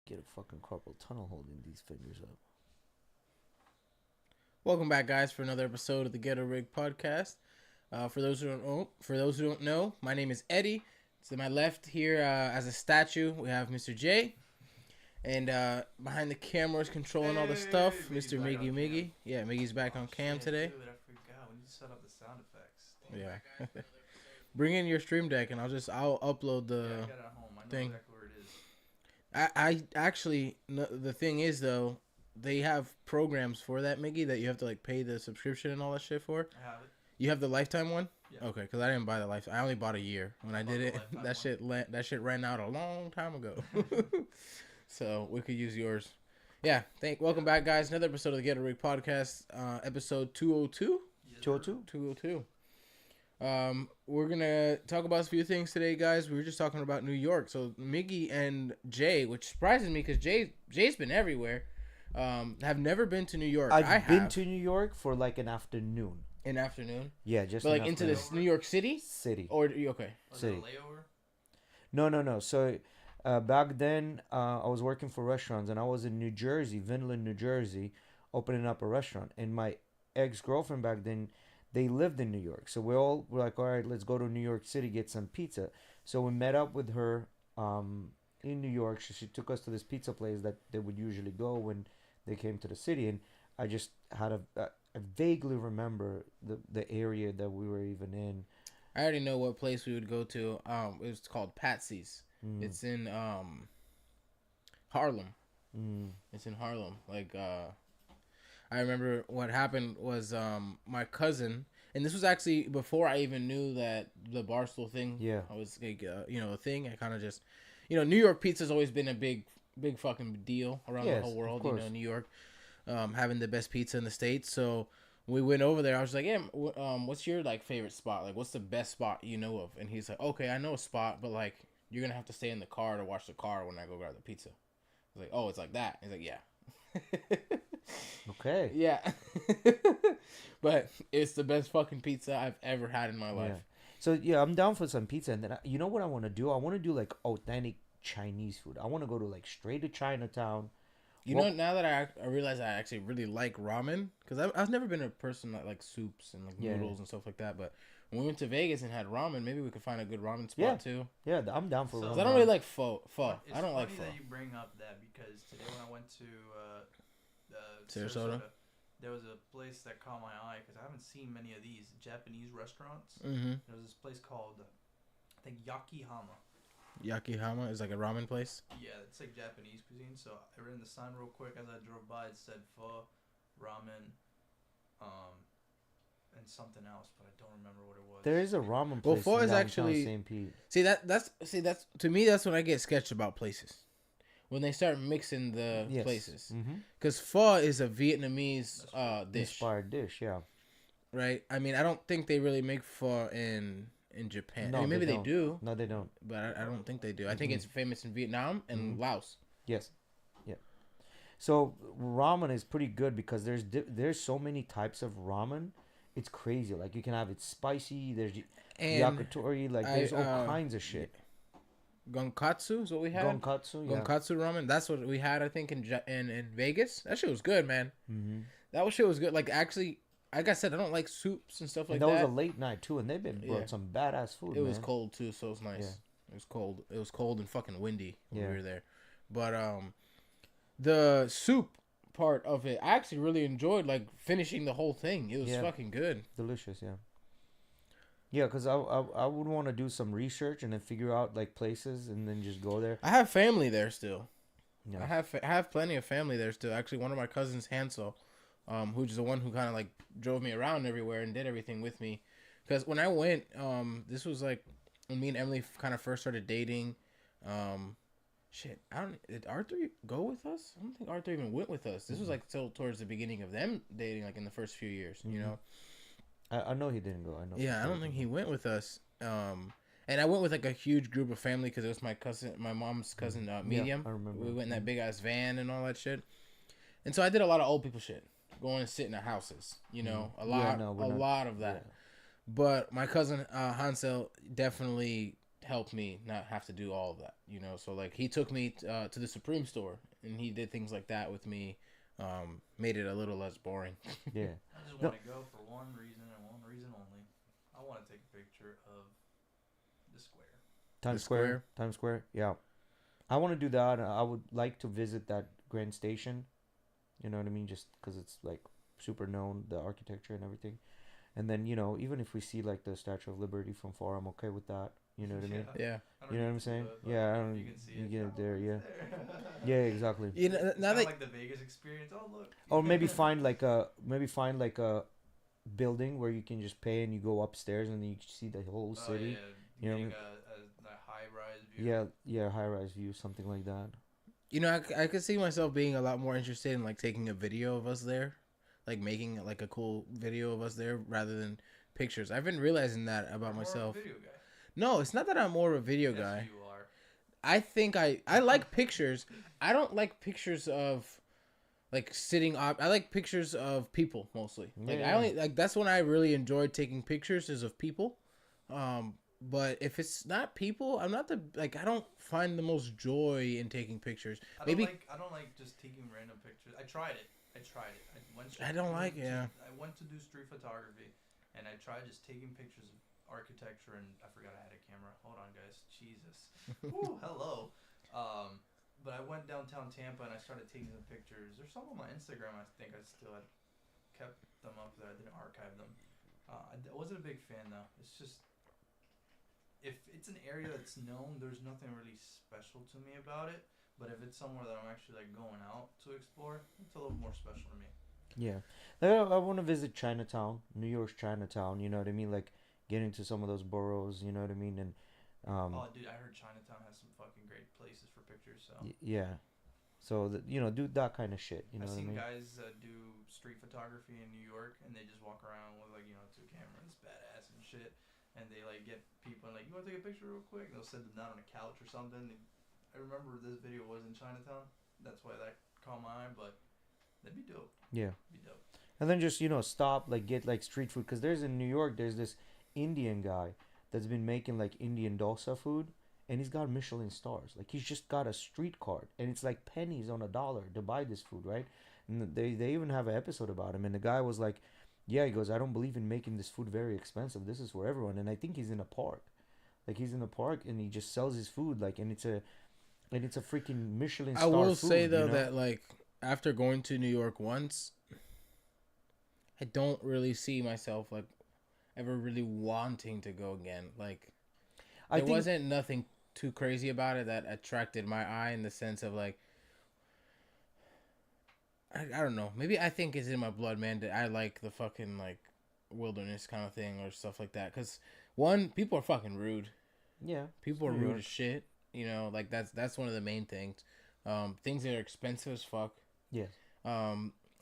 Get a fucking carpal tunnel holding these fingers up. Welcome back, guys, for another episode of the GhettoRig podcast. For those who don't know, my name is Eddie. To my left here, as a statue, we have Mr. J, and behind the cameras, controlling all the stuff, Mr. Miggy Miggy. Yeah, Miggy's back on cam today. Dude, I forgot. We need to set up the sound effects. Yeah. Bring in your stream deck, and I'll upload the I got it at home. I know thing. exactly where it is. I actually, the thing is though, they have programs for that, Miggy, that you have to like pay the subscription and all that shit for. I have it. You have the lifetime one? Yeah. Okay, because I didn't buy the lifetime. I only bought a year when I did the it. lifetime That shit ran out a long time ago. So we could use yours. Yeah. Welcome back, guys. Another episode of the GhettoRig podcast. Episode 202. Yes, 202? 202. We're gonna talk about a few things today, guys. We were just talking about New York. So Miggy and Jay, which surprises me because Jay's been everywhere. Have never been to New York. I've been to New York for like an afternoon. An afternoon. Yeah, just But like an into afternoon. this New York City? City. Or okay. Was City. it a layover? No. So back then, I was working for restaurants, and I was in New Jersey, Vinland, New Jersey, opening up a restaurant. And my ex-girlfriend back then, they lived in New York. So we're like, all right, let's go to New York City, get some pizza. So we met up with her in New York. She took us to this pizza place that they would usually go when they came to the city. And I just had I vaguely remember the area that we were even in. I already know what place we would go to. It was called Patsy's. Mm. It's in Harlem. Mm. It's in Harlem. Like I remember what happened was my cousin, and this was actually before I even knew that the Barstool thing. Yeah. I was like, a thing. I kind of just, New York pizza's always been a big fucking deal around Yes, the whole of world. course. New York, having the best pizza in the States. So we went over there. I was like, yeah, what's your like favorite spot? Like, what's the best spot you know of? And he's like, okay, I know a spot, but like you're gonna have to stay in the car to watch the car when I go grab the pizza. I was like, oh, it's like that. He's like, yeah. Okay. Yeah. But it's the best fucking pizza I've ever had in my life. Yeah. So yeah, I'm down for some pizza, and then you know what I want to do? I want to do like authentic Chinese food. I want to go to like straight to Chinatown. Now that I realize I actually really like ramen, because I've never been a person that likes soups and like noodles and stuff like that. But when we went to Vegas and had ramen, maybe we could find a good ramen spot too. Yeah, I'm down for So- ramen. 'Cause I don't really like pho. It's I don't like funny pho. that you bring up that because today when I went to Sarasota? there was a place that caught my eye because I haven't seen many of these Japanese restaurants. Mm-hmm. There was this place called, I think, Yakihama. Yakihama is like a ramen place. Yeah, it's like Japanese cuisine. So I read the sign real quick as I drove by. It said pho, ramen, and something else, but I don't remember what it was. There is a ramen Well, place pho in is downtown actually- St. Pete. That's to me that's when I get sketched about places. When they start mixing the Yes. places. Mm-hmm. Because pho is a Vietnamese dish, Inspired dish, yeah. right? I mean, I don't think they really make pho in Japan. No, I mean, maybe they don't. do, No, they don't. but I don't think they do. I think Mhm. it's famous in Vietnam and Mhm. Laos. Yes. Yeah. So ramen is pretty good because there's so many types of ramen. It's crazy. Like you can have it spicy. There's And yakitori. Like there's all kinds of shit. Gonkatsu is what we had. Gonkatsu. Yeah. Gonkatsu ramen. That's what we had, I think, in Vegas. That shit was good, man. Mm-hmm. That shit was good. Like, actually, like I said, I don't like soups and stuff like And that that. was a late night too, and they've been brought Yeah. some badass food. It was man. cold too, so it was nice. Yeah. It was cold. It was cold and fucking windy when Yeah. we were there. But the soup part of it, I actually really enjoyed like finishing the whole thing. It was Yeah. fucking good. Delicious, yeah. Yeah, because I would want to do some research and then figure out like places and then just go there. I have family there still. Yeah. I have plenty of family there still. Actually, one of my cousins, Hansel, who's the one who kind of like drove me around everywhere and did everything with me. Because when I went, this was like when me and Emily kind of first started dating. Shit, did Arthur go with us? I don't think Arthur even went with us. This was like till towards the beginning of them dating, like in the first few years, you know. I know he didn't go. I know. Yeah, I don't think he went with us. And I went with like a huge group of family because it was my mom's cousin, Medium. I remember. We went in that big ass van and all that shit. And so I did a lot of old people shit, going and sit in their houses. A lot of that. Yeah. But my cousin Hansel definitely helped me not have to do all of that, you know. So like he took me to the Supreme store and he did things like that with me, made it a little less boring. Yeah. I just No, want to go for one reason and one reason only. I want to take a picture of the square. Times Square. Times Square. Yeah. I want to do that. I would like to visit that Grand Station. You know what I mean? Just because it's like super known, the architecture and everything. And then, even if we see like the Statue of Liberty from far, I'm okay with that. You know what I mean? Yeah. I don't You know what need I'm to, saying? but Yeah, I don't. you can see You it. get it Oh, there, it's yeah. there. Yeah, exactly. You know, It's now kind that of like the Vegas experience. Oh, look. Or maybe find like a building where you can just pay and you go upstairs and you see the whole Oh, city. yeah. You know what I Getting mean? a high-rise view. Yeah, yeah, high rise view, something like that. you know, I could see myself being a lot more interested in like taking a video of us there, like making like a cool video of us there rather than pictures. I've been realizing that You're about more of a myself. video guy. No, it's not that I'm more of a video Yes, guy. you are. I think I like pictures. I don't like pictures of like sitting up. I like pictures of people mostly. Like I Yeah. only like that's when I really enjoy taking pictures is of people. But if it's not people, I'm not the like I don't find the most joy in taking pictures. I Maybe don't like just taking random pictures. I tried it. I don't like it. Yeah. I went to do street photography, and I tried just taking pictures of architecture, and I forgot I had a camera. Hold on, guys. Jesus. Woo, hello. But I went downtown Tampa and I started taking some pictures. There's some on my Instagram. I think I still had kept them up there. I didn't archive them. I wasn't a big fan though. It's just if it's an area that's known, there's nothing really special to me about it. But if it's somewhere that I'm actually like going out to explore, it's a little more special to me. Yeah. I want to visit Chinatown, New York's Chinatown, you know what I mean? Like get into some of those boroughs, you know what I mean? And Oh, dude, I heard Chinatown has some fucking great places for pictures. So yeah. So do that kind of shit, you know I've what I seen mean? guys do street photography in New York, and they just walk around with like two cameras, badass and shit, and they like get people and like, you want to take a picture real quick? And they'll sit them down on a couch or something. I remember this video was in Chinatown. That's why that caught my eye, but that'd be dope. Yeah. Be dope. And then just, stop, like get like street food cuz there's in New York there's this Indian guy that's been making like Indian dosa food and he's got Michelin stars. Like he's just got a street card and it's like pennies on a dollar to buy this food, right? And they even have an episode about him and the guy was like, "Yeah," he goes, "I don't believe in making this food very expensive. This is for everyone." And I think he's in a park. Like he's in a park and he just sells his food like and it's a freaking Michelin I star will food, say though that like after going to New York once, I don't really see myself like ever really wanting to go again. Like I there think wasn't nothing too crazy about it that attracted my eye in the sense of like I don't know. Maybe I think it's in my blood, man, that I like the fucking like wilderness kind of thing or stuff like that. Cause one, people are fucking rude. yeah. People are New rude York. as shit. You know, like that's one of the main things. Things that are expensive as fuck. Yes.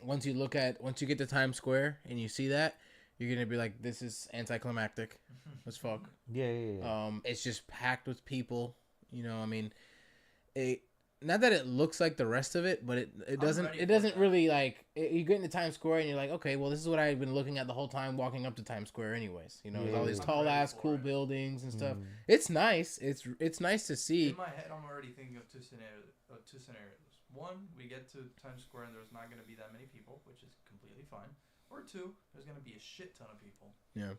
Once you get to Times Square and you see that, you're gonna be like, this is anticlimactic as fuck. Yeah. It's just packed with people. You know, I mean, not that it looks like the rest of it, but it doesn't ready it for doesn't that. really like you get into Times Square and you're like, okay, well this is what I've been looking at the whole time walking up to Times Square anyways. You know, there's all these Yeah. I'm tall ready ass for cool it. buildings and stuff. Mm. It's nice. It's nice to see. In my head, I'm already thinking of two scenarios. One, we get to Times Square and there's not going to be that many people, which is completely fine. Or two, there's going to be a shit ton of people. Yeah.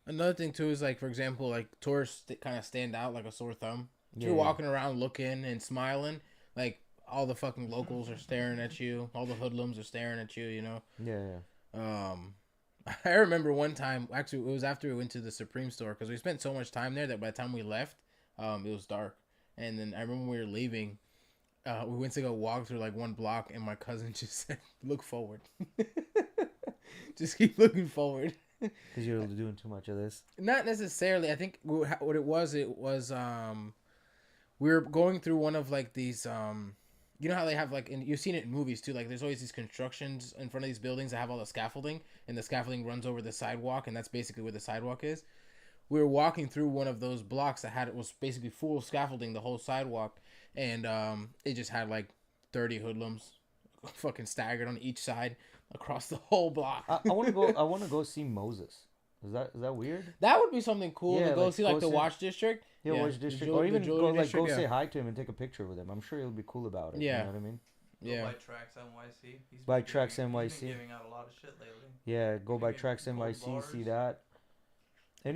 Another thing too is like, for example, like tourists that kind of stand out like a sore thumb. If you're walking around looking and smiling, like all the fucking locals are staring at you, all the hoodlums are staring at you. You know. Yeah. I remember one time. Actually, it was after we went to the Supreme store because we spent so much time there that by the time we left, it was dark. And then I remember we were leaving. We went to go walk through like one block, and my cousin just said, "Look forward." Just keep looking forward. Because you're doing too much of this. Not necessarily. I think what it was we were going through one of like these you know how they have like, and you've seen it in movies too, like there's always these constructions in front of these buildings that have all the scaffolding, and the scaffolding runs over the sidewalk, and that's basically where the sidewalk is. We were walking through one of those blocks that was basically full of scaffolding the whole sidewalk, and it just had like 30 hoodlums fucking staggered on each side across the whole block. I want to go. I want to go see Moses. Is that weird? That would be something cool Yeah, to go like, see, like go the see- watch district. Yeah, Yeah, Watch the District, jewel- or the even jewelry district, go yeah. say hi to him and take a picture with him. I'm sure he'll be cool about it. Yeah. You know what I mean? Go Yeah. by Tracks NYC. By Been Tracks He's NYC. been giving out a lot of shit lately. Yeah, go by Giving Tracks gold NYC. See bars. that.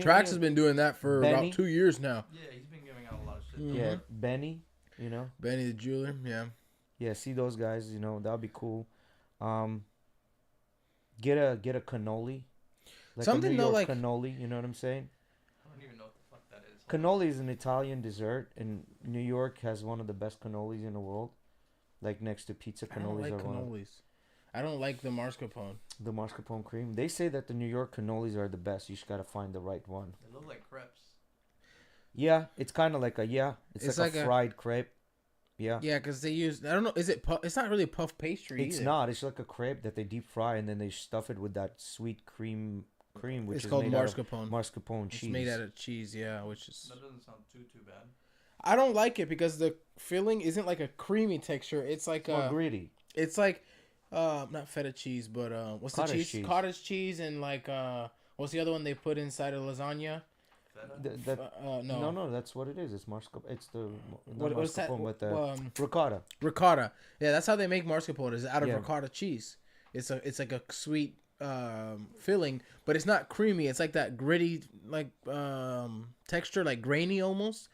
Trax has been doing that for Benny? about 2 years now. Yeah, he's been giving out a lot of shit. Mhm. Yeah, Benny. You know. Benny the jeweler, yeah. Yeah, see those guys. You know that'd be cool. Get a cannoli. Like Something a New though, York like- cannoli. You know what I'm saying? I don't even know what the fuck that is. Cannoli is an Italian dessert, and New York has one of the best cannolis in the world. Like next to pizza, I don't cannolis like are one of cannolis. I don't like the mascarpone. the mascarpone cream. They say that the New York cannolis are the best. You just gotta find the right one. They look like crepes. Yeah, it's kind of like it's It's like, like a a- fried crepe. Yeah. Yeah, because they use, I don't know, is it? It's not really a puff pastry. It's either. not. It's like a crepe that they deep fry and then they stuff it with that sweet cream, which It's is called made out mascarpone. of mascarpone It's cheese. made out of cheese, yeah, which is. That doesn't sound too bad. I don't like it because the filling isn't like a creamy texture. It's like It's more gritty. It's like, not feta cheese, but what's the Cottage cheese? cheese. Cottage cheese and like what's the other one they put inside of lasagna? Feta? No, that's what it is. It's mascarpone. It's the What's that? mascarpone, but the ricotta. Ricotta. Yeah, that's how they make mascarpone. Is out of Yeah. ricotta cheese. It's like a sweet filling, but it's not creamy. It's like that gritty like texture, like grainy almost.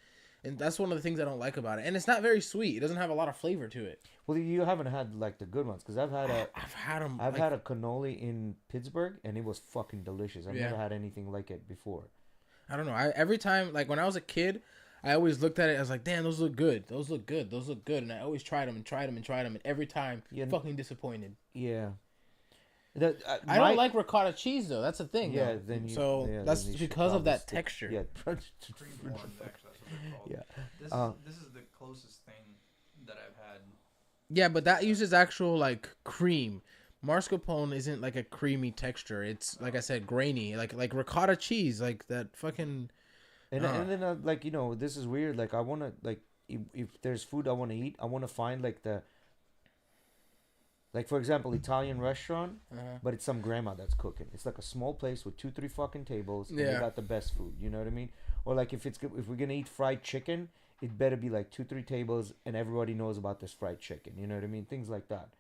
And that's one of the things I don't like about it. And it's not very sweet. It doesn't have a lot of flavor to it. Well, you haven't had like the good ones because I've had them. I've had a cannoli in Pittsburgh and it was fucking delicious. I've never had anything like it before. I don't know. Every time, like when I was a kid, I always looked at it. I was like, "Damn, those look good. Those look good. Those look good." And I always tried them and tried them and tried them, and every time, fucking disappointed. Yeah. I don't like ricotta cheese though. That's the thing. Yeah, though. then That's you should because of probably that stick- texture. Yeah. Cream corn, actually, that's what they're called. Yeah. This is the closest thing that I've had. Yeah, but that uses actual like cream. Mascarpone isn't like a creamy texture. It's like I said, grainy, like ricotta cheese, like that fucking. And then like this is weird. Like I wanna like if there's food I wanna eat, I wanna find like for example Italian restaurant, but it's some grandma that's cooking. It's like a small place with 2-3 fucking tables. And they Yeah. got the best food. You know what I mean? Or like if we're gonna eat fried chicken, it better be like 2-3 tables and everybody knows about this fried chicken. You know what I mean? Things like that.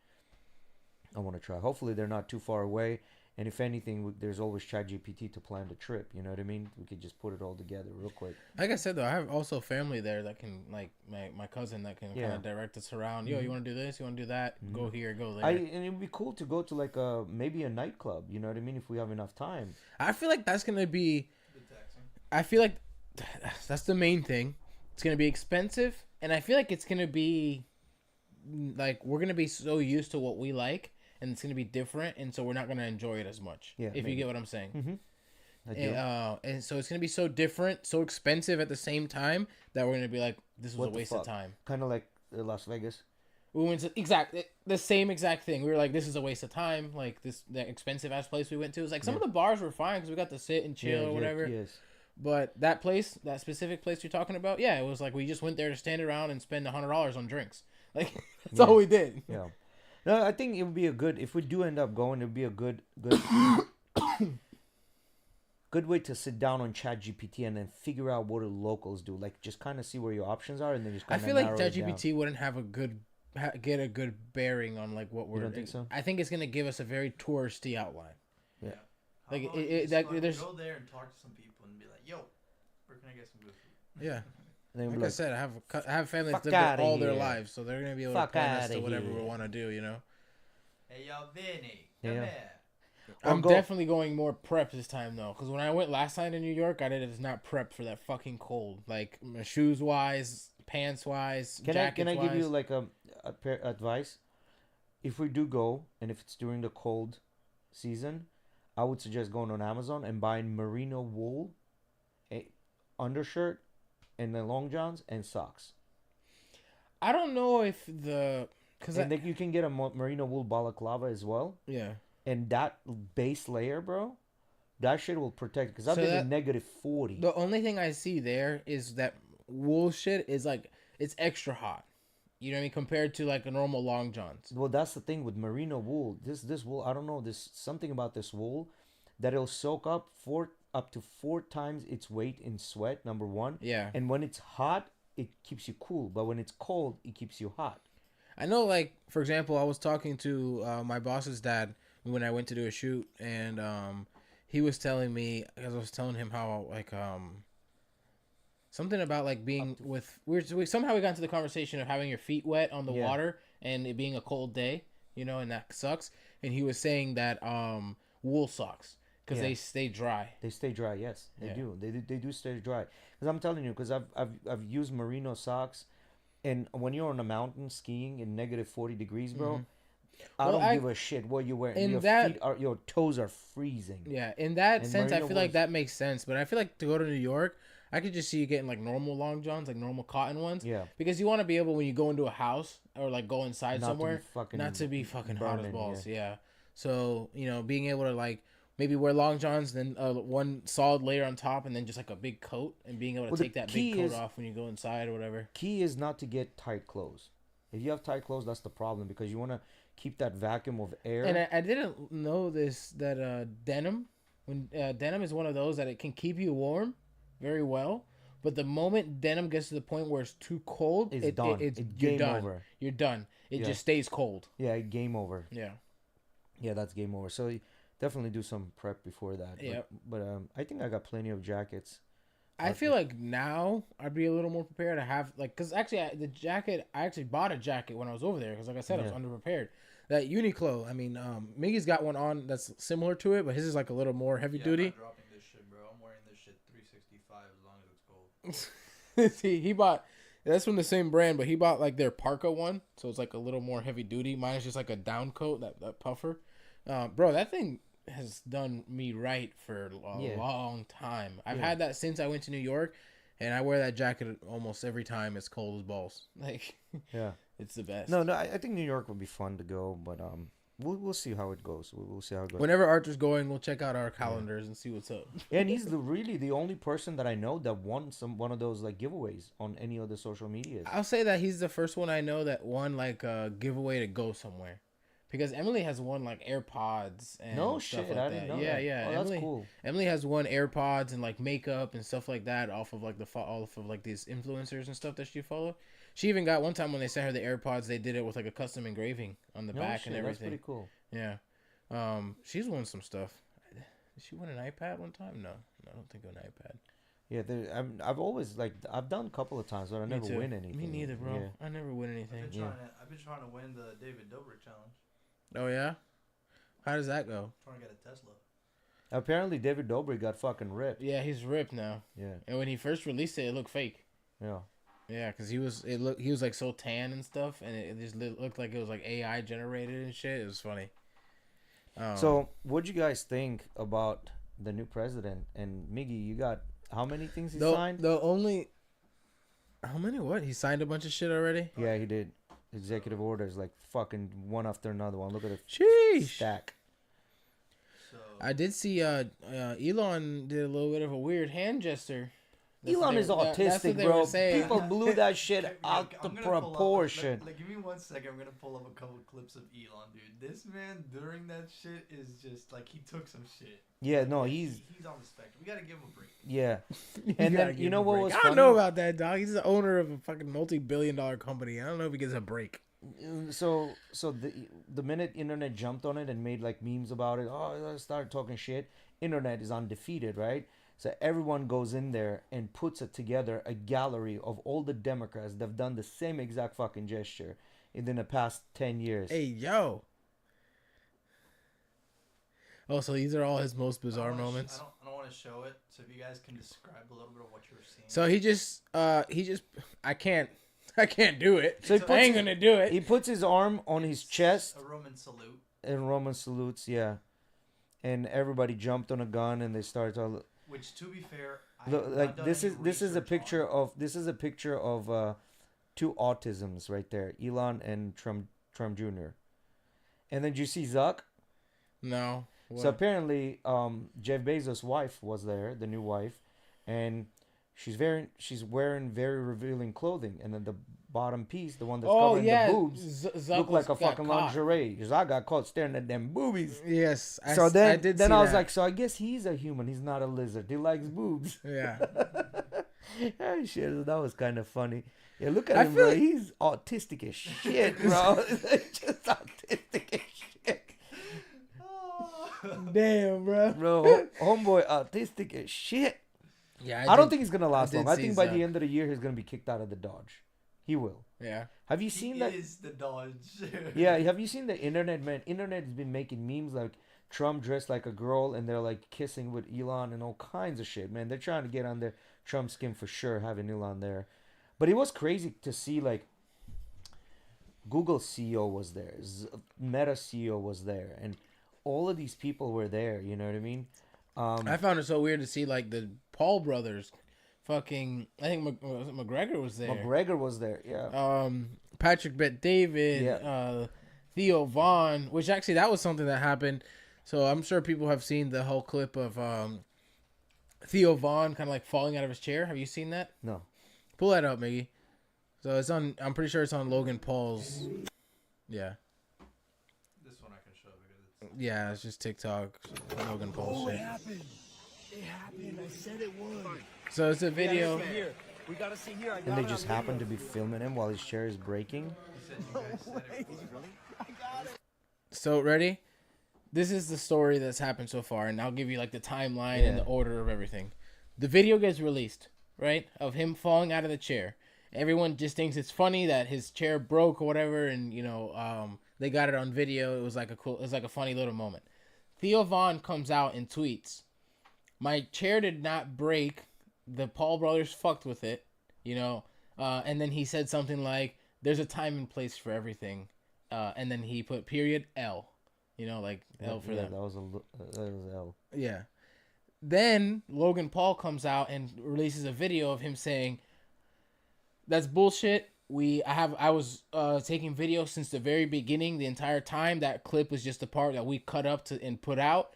I want to try. Hopefully they're not too far away. And if anything, there's always ChatGPT to plan the trip. You know what I mean? We could just put it all together real quick. Like I said though, I have also family there that can like my cousin that can kind of direct us around. Yo, you want to do this? You want to do that? Go here, go there. And it'd be cool to go to like maybe a nightclub. You know what I mean? If we have enough time. I feel like that's gonna be. Taxing. I feel like that's the main thing. It's gonna be expensive, and I feel like it's gonna be like we're gonna be so used to what we like, and it's gonna be different, and so we're not gonna enjoy it as much. Yeah, if you get what I'm saying. Mm-hmm. I do. And so it's gonna be so different, so expensive at the same time that we're gonna be like, this was a waste of time. Kind of like Las Vegas. We went to the same exact thing. We were like, this is a waste of time. Like the expensive ass place we went to. It was like some of the bars were fine because we got to sit and chill or whatever. Yes. But that specific place you're talking about, yeah, it was like we just went there to stand around and spend $100 on drinks. Like that's all we did. Yeah. No, I think it would be a good if we do end up going. It would be a good good way to sit down on ChatGPT and then figure out what the locals do. Like just kind of see where your options are, and then just. I feel like ChatGPT wouldn't have get a good bearing on like what we're. You don't think so? I think it's gonna give us a very touristy outline. Yeah. Like, How about it- you just that- fucking there's- go there and talk to some people and be like, "Yo, where can I get some good food?" Yeah. And then Like be I said, I have family that's "Fuck lived there outta all their here. lives, so they're gonna be able Fuck to point us outta to whatever here." we want to do. You know. Hey, yo, Vinny, come Yeah. here. I'm go- definitely going more prep this time though, because when I went last time to New York, I did not prep for that fucking cold. Like shoes wise, pants wise, Can jackets I give you wise. like a advice? If we do go, and if it's during the cold season, I would suggest going on Amazon and buying merino wool, a undershirt, and the long johns and socks. I don't know if because And then you can get a merino wool balaclava as well. yeah. And that base layer, bro, that shit will protect. Because I've So been that- in negative 40. The only thing I see there is that wool shit is like it's extra hot. You know what I mean? Compared to like a normal long johns. Well, that's the thing with merino wool. This wool, I don't know. There's something about this wool that it'll soak up up to 4 times its weight in sweat. Number one, Yeah. and when it's hot, it keeps you cool. But when it's cold, it keeps you hot. I know, like, for example, I was talking to my boss's dad when I went to do a shoot, and he was telling me, as I was telling him how, like, something about, like, being with, somehow we got into the conversation of having your feet wet on the Yeah. water and it being a cold day, you know, and that sucks. And he was saying that wool socks, because Yeah. they stay dry. They stay dry. Yes, they Yeah. do. They do stay dry. Because I'm telling you, because I've used merino socks, and when you're on a mountain skiing in negative 40 degrees, bro, Mhm. I Well, don't give a shit what you wear. in Your that- feet are, your toes are freezing. Yeah, in that And sense, I merino feel like was- that makes sense. But I feel like to go to New York, I could just see you getting like normal long johns, like normal cotton ones. Yeah. Because you want to be able, when you go into a house or like go inside Not to be somewhere, fucking not to be fucking hot as burning, balls. Yeah. So, you know, being able to like maybe wear long johns, then one solid layer on top, and then just like a big coat, and being able to Well, the take that key big coat is- off when you go inside or whatever. Key is not to get tight clothes. If you have tight clothes, that's the problem, because you want to keep that vacuum of air. And I didn't know this, that denim, when denim is one of those that it can keep you warm very well, but the moment denim gets to the point where it's too cold, It's done. It's It's you're game done. over. You're done. It Yeah. just stays cold. Yeah, game over. Yeah. Yeah, that's game over. So you definitely do some prep before that. But, Yeah. But I think I got plenty of jackets. I feel like now I'd be a little more prepared to have, like, because actually the jacket, I actually bought a jacket when I was over there, because like I said, I was Yeah. underprepared. That Uniqlo, I mean, Miggy's got one on that's similar to it, but his is like a little more heavy Yeah, duty. I'm not dropping this shit, bro. I'm wearing this shit 365 as long as it's cold. See, he bought, that's from the same brand, but he bought like their parka one, so it's like a little more heavy duty. Mine is just like a down coat, that puffer. Bro, that thing has done me right for a Yeah. long time. I've Yeah. had that since I went to New York, and I wear that jacket almost every time it's cold as balls. Like, Yeah. it's the best. No, I think New York would be fun to go, but we'll see how it goes. We'll see how it goes. Whenever Archer's going, we'll check out our calendars and see what's up. And he's really the only person that I know that won one of those like giveaways on any of the social medias. I'll say that he's the first one I know that won like a giveaway to go somewhere. Because Emily has won like AirPods and No stuff shit, like I that. didn't know Yeah, that. yeah. Oh, Emily, that's cool. Emily has won AirPods and like makeup and stuff like that off of like off of like these influencers and stuff that she follow. She even got one time when they sent her the AirPods, they did it with like a custom engraving on the No back shit, and that's everything. pretty cool. Yeah. She's won some stuff. Did she win an iPad one time? No, I don't think an iPad. Yeah, I've always like I've done a couple of times, but I Me never too. win anything. Me neither, bro. Yeah. I never win anything. I've been trying to win the David Dobrik challenge. Oh yeah. How does that go? Trying to get a Tesla. Apparently, David Dobrik got fucking ripped. Yeah, he's ripped now. Yeah, And when he first released it, it looked fake. yeah. Yeah, because he was like so tan and stuff, and it just looked like it was like AI generated and shit. It was funny. So, what'd you guys think about the new president? And Miggy, you got how many things he signed? The only how many? What, he signed a bunch of shit already? Yeah, he did. Executive orders, like fucking one after another one. Look at the Sheesh. stack. So I did see Elon did a little bit of a weird hand gesture. That's what Elon they- is that's what autistic, they bro. were saying. People blew that shit Yeah, out the I'm gonna pull up- proportion. Like, give me 1 second. I'm gonna pull up a couple clips of Elon, dude. This man during that shit is just like he took some shit. Yeah, no, Like, he's he's on the spectrum. We gotta give him a break. yeah. You And gotta then give you know him a what break. was I don't funny? know about that, dog. He's the owner of a fucking multi-billion-dollar company. I don't know if he gets a break. So the minute internet jumped on it and made like memes about it, I started talking shit. Internet is undefeated, right? So everyone goes in there and puts it together a gallery of all the Democrats that have done the same exact fucking gesture within the past 10 years. Hey, yo. Oh, so these are all his most bizarre moments. I don't want to show it. So if you guys can describe a little bit of what you were seeing. So he just I can't do it. So he I puts ain't his- gonna do it. He puts his arm on his chest a Roman salute. and Roman salutes, yeah. And everybody jumped on a gun and they started to Which, to be fair, I look have like not done this any is a research picture on. of two autisms right there, Elon and Trump Jr. And then do you see Zuck? No. So apparently, Jeff Bezos' wife was there, the new wife, and she's wearing very revealing clothing, and then the bottom piece, the one that's Oh covering the yeah, boobs, look Zuckles like a got fucking caught. lingerie. Because I got caught staring at them boobies. Yes, So I did then see I was that. like, so I guess he's a human. He's not a lizard. He likes boobs. Yeah. Oh, shit, that was kind of funny. Yeah, look at I him, feel bro. like- He's autistic as shit, bro. Just autistic as shit, Damn, bro. bro. Homeboy, autistic as shit. Yeah, I don't think he's gonna last did long. I see think by Zuck. the end of the year he's gonna be kicked out of the Dodge. He will. Yeah. Have you seen He that? is the Dodge. Yeah, have you seen the internet, man? Internet has been making memes like Trump dressed like a girl and they're like kissing with Elon and all kinds of shit, man. They're trying to get under Trump's skin for sure, having Elon there. But it was crazy to see like Google CEO was there, Meta CEO was there, and all of these people were there. You know what I mean? I found it so weird to see like the Paul brothers, fucking. I think McGregor was there. McGregor was there. Yeah. Patrick Bet David, Yeah. Theo Vaughn, which actually that was something that happened. So I'm sure people have seen the whole clip of Theo Vaughn kind of like falling out of his chair. Have you seen that? No. Pull that up, Miggy. So it's on. I'm pretty sure it's on Logan Paul's. Yeah. This one I can show because it's. Yeah, it's just TikTok. Logan Paul shit. It happened. I said it would. So it's a video. We gotta see here. And they just happened to be filming him while his chair is breaking. He said you guys said it would. So ready? This is the story that's happened so far, and I'll give you like the timeline and the order of everything. The video gets released, right, of him falling out of the chair. Everyone just thinks it's funny that his chair broke or whatever, and they got it on video. It was like a funny little moment. Theo Vaughn comes out and tweets, "My chair did not break. The Paul brothers fucked with it, and then he said something like, "There's a time and place for everything," and then he put period L, like L for them. That was L. Yeah. Then Logan Paul comes out and releases a video of him saying, "That's bullshit. I was taking video since the very beginning, the entire time. That clip was just a part that we cut up and put out.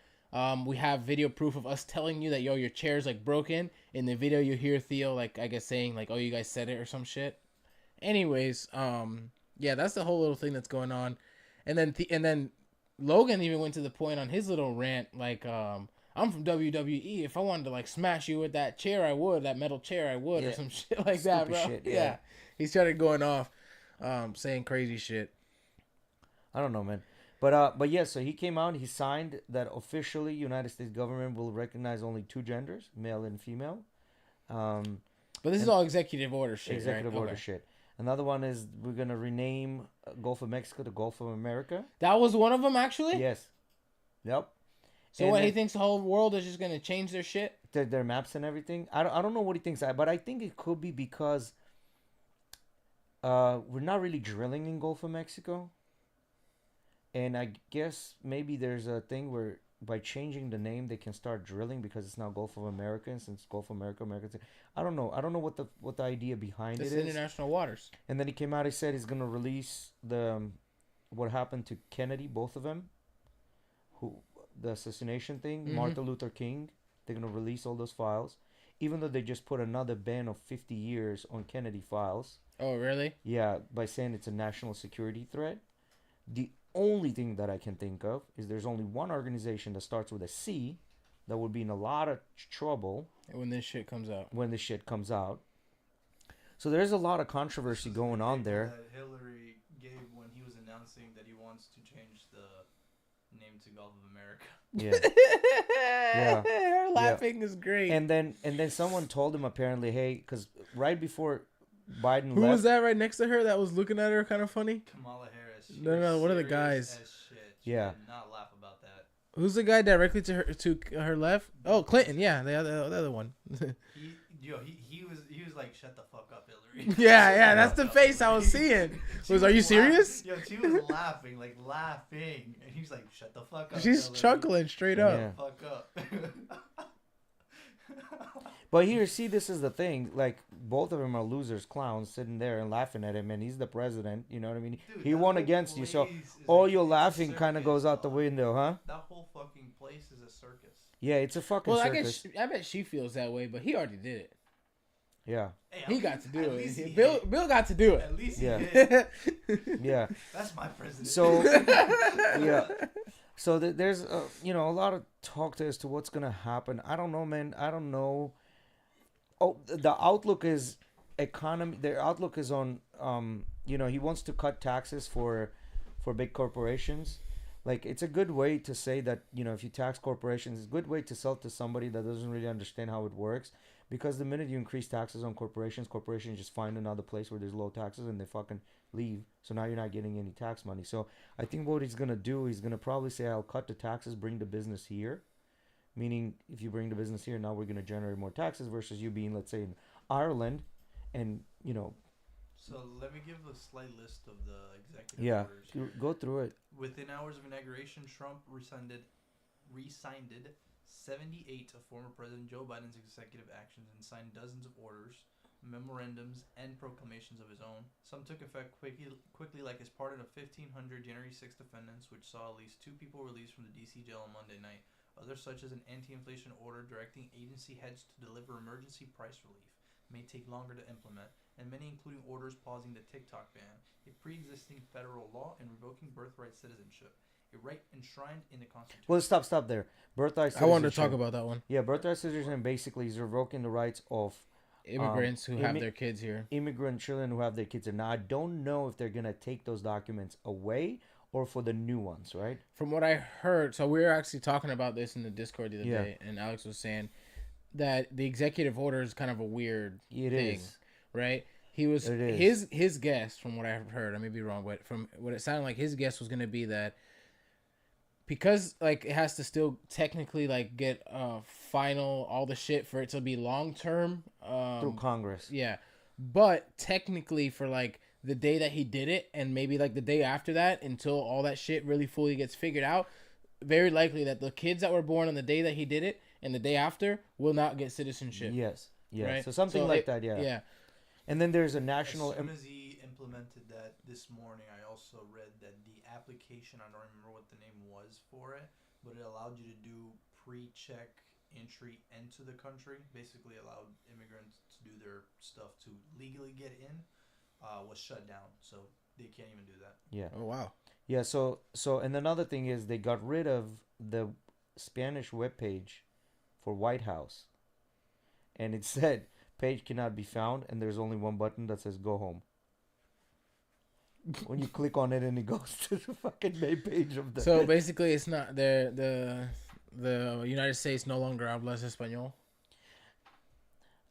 We have video proof of us telling you that your chair's like broken. In the video, you hear Theo like I guess saying like, oh, you guys said it or some shit. Anyways, yeah, that's the whole little thing that's going on. And then Logan even went to the point on his little rant like, I'm from WWE. If I wanted to like smash you with that chair, I would. That metal chair, I would, or some shit like that, bro. Shit, yeah. He started going off, saying crazy shit. I don't know, man. But yeah, so he came out. He signed that officially United States government will recognize only two genders, male and female. But this is all executive order shit. Executive right? order Okay. shit. Another one is we're gonna rename Gulf of Mexico to Gulf of America. That was one of them, actually. Yes. Yep. So And what he then- thinks the whole world is just gonna change their shit? their maps and everything. I don't know what he thinks, but I think it could be because we're not really drilling in Gulf of Mexico, and I guess maybe there's a thing where by changing the name they can start drilling because it's now Gulf of America, and since Gulf of America, I don't know what the idea behind This it is. international waters. And then he came out. He said he's gonna release the what happened to Kennedy, both of them, the assassination thing, Martin Luther King. They're gonna release all those files, even though they just put another ban of 50 years on Kennedy files. Oh, really? Yeah, by saying it's a national security threat. The only thing that I can think of is there's only one organization that starts with a C that would be in a lot of trouble When this shit comes out. when this shit comes out. So there's a lot of controversy going on there. That Hillary gave when he was announcing that he wants to change the name to Gulf of America. Yeah. Her laughing is great. And then someone told him apparently, hey, because right before Biden Who left, was that right next to her that was looking at her kind of funny? Kamala Harris. She No, was one of the serious guys. as shit. She Yeah. did not laugh about that. Who's the guy directly to her left? Oh, Clinton. Yeah, the other one. He was like, shut the fuck up, Hillary. yeah, that's the face I was seeing. Are you serious? Yo, she was laughing, and he's like, shut the fuck up. She's Hillary. chuckling straight up. Yeah. Fuck up. but here, see, this is the thing. Like, both of them are losers, clowns, sitting there and laughing at him, and he's the president. You know what I mean? Dude, he that won whole against you, so place is all like- your it's a laughing kind of circus, goes out the dog. window, huh? That whole fucking place is a circus. Yeah, it's a fucking Well, circus. I bet she feels that way, but he already did it. Yeah. Hey, He got to do at least it. he Bill hit. Bill got to do it. At least Yeah. he hit. Yeah. That's my president. So yeah. So there's a lot of talk as to what's gonna happen. I don't know, man. I don't know. Oh, the outlook is economy. Their outlook is on he wants to cut taxes for big corporations. Like it's a good way to say that if you tax corporations, it's a good way to sell to somebody that doesn't really understand how it works. Because the minute you increase taxes on corporations just find another place where there's low taxes and they fucking leave. So now you're not getting any tax money. So I think what he's gonna do, he's gonna probably say, "I'll cut the taxes, bring the business here." Meaning, if you bring the business here, now we're gonna generate more taxes versus you being, let's say, in Ireland, and So let me give a slight list of the executive yeah, orders. go through it. Within hours of inauguration, Trump resigned 78 of former President Joe Biden's executive actions and signed dozens of orders, memorandums, and proclamations of his own. Some took effect quickly, like his pardon of 1,500 January 6 defendants, which saw at least 2 people released from the D.C. jail on Monday night. Others, such as an anti-inflation order directing agency heads to deliver emergency price relief, may take longer to implement, and many including orders pausing the TikTok ban, a pre-existing federal law, and revoking birthright citizenship, a right enshrined in the Constitution. Well, stop there. Birthright I wanted to citizenship. talk about that one. Yeah, birthright citizenship basically is revoking the rights of Immigrants who have their kids here. immigrant children who have their kids here. Now, I don't know if they're gonna take those documents away or for the new ones, right? From what I heard, so we were actually talking about this in the Discord the other Yeah. day, and Alex was saying that the executive order is kind of a weird It thing, is. right? He was It is. his guess, from what I've heard, I may be wrong, but from what it sounded like, his guess was going to be that because like it has to still technically like get final all the shit for it to be long term Through Congress. yeah, but technically for like the day that he did it and maybe like the day after that until all that shit really fully gets figured out, very likely that the kids that were born on the day that he did it and the day after will not get citizenship. Yes. Yeah. Right? So something So like it- that. Yeah. Yeah. And then there's a national. As soon as he implemented that this morning, I also read that the application, I don't remember what the name was for it, but it allowed you to do pre-check entry into the country, basically allowed immigrants to do their stuff to legally get in, was shut down. So they can't even do that. Yeah. Oh wow. Yeah. So and another thing is they got rid of the Spanish webpage for White House, and it said page cannot be found, and there's only one button that says go home. When you click on it, and it goes to the fucking main page of the. So basically, it's not the United States no longer hablas español.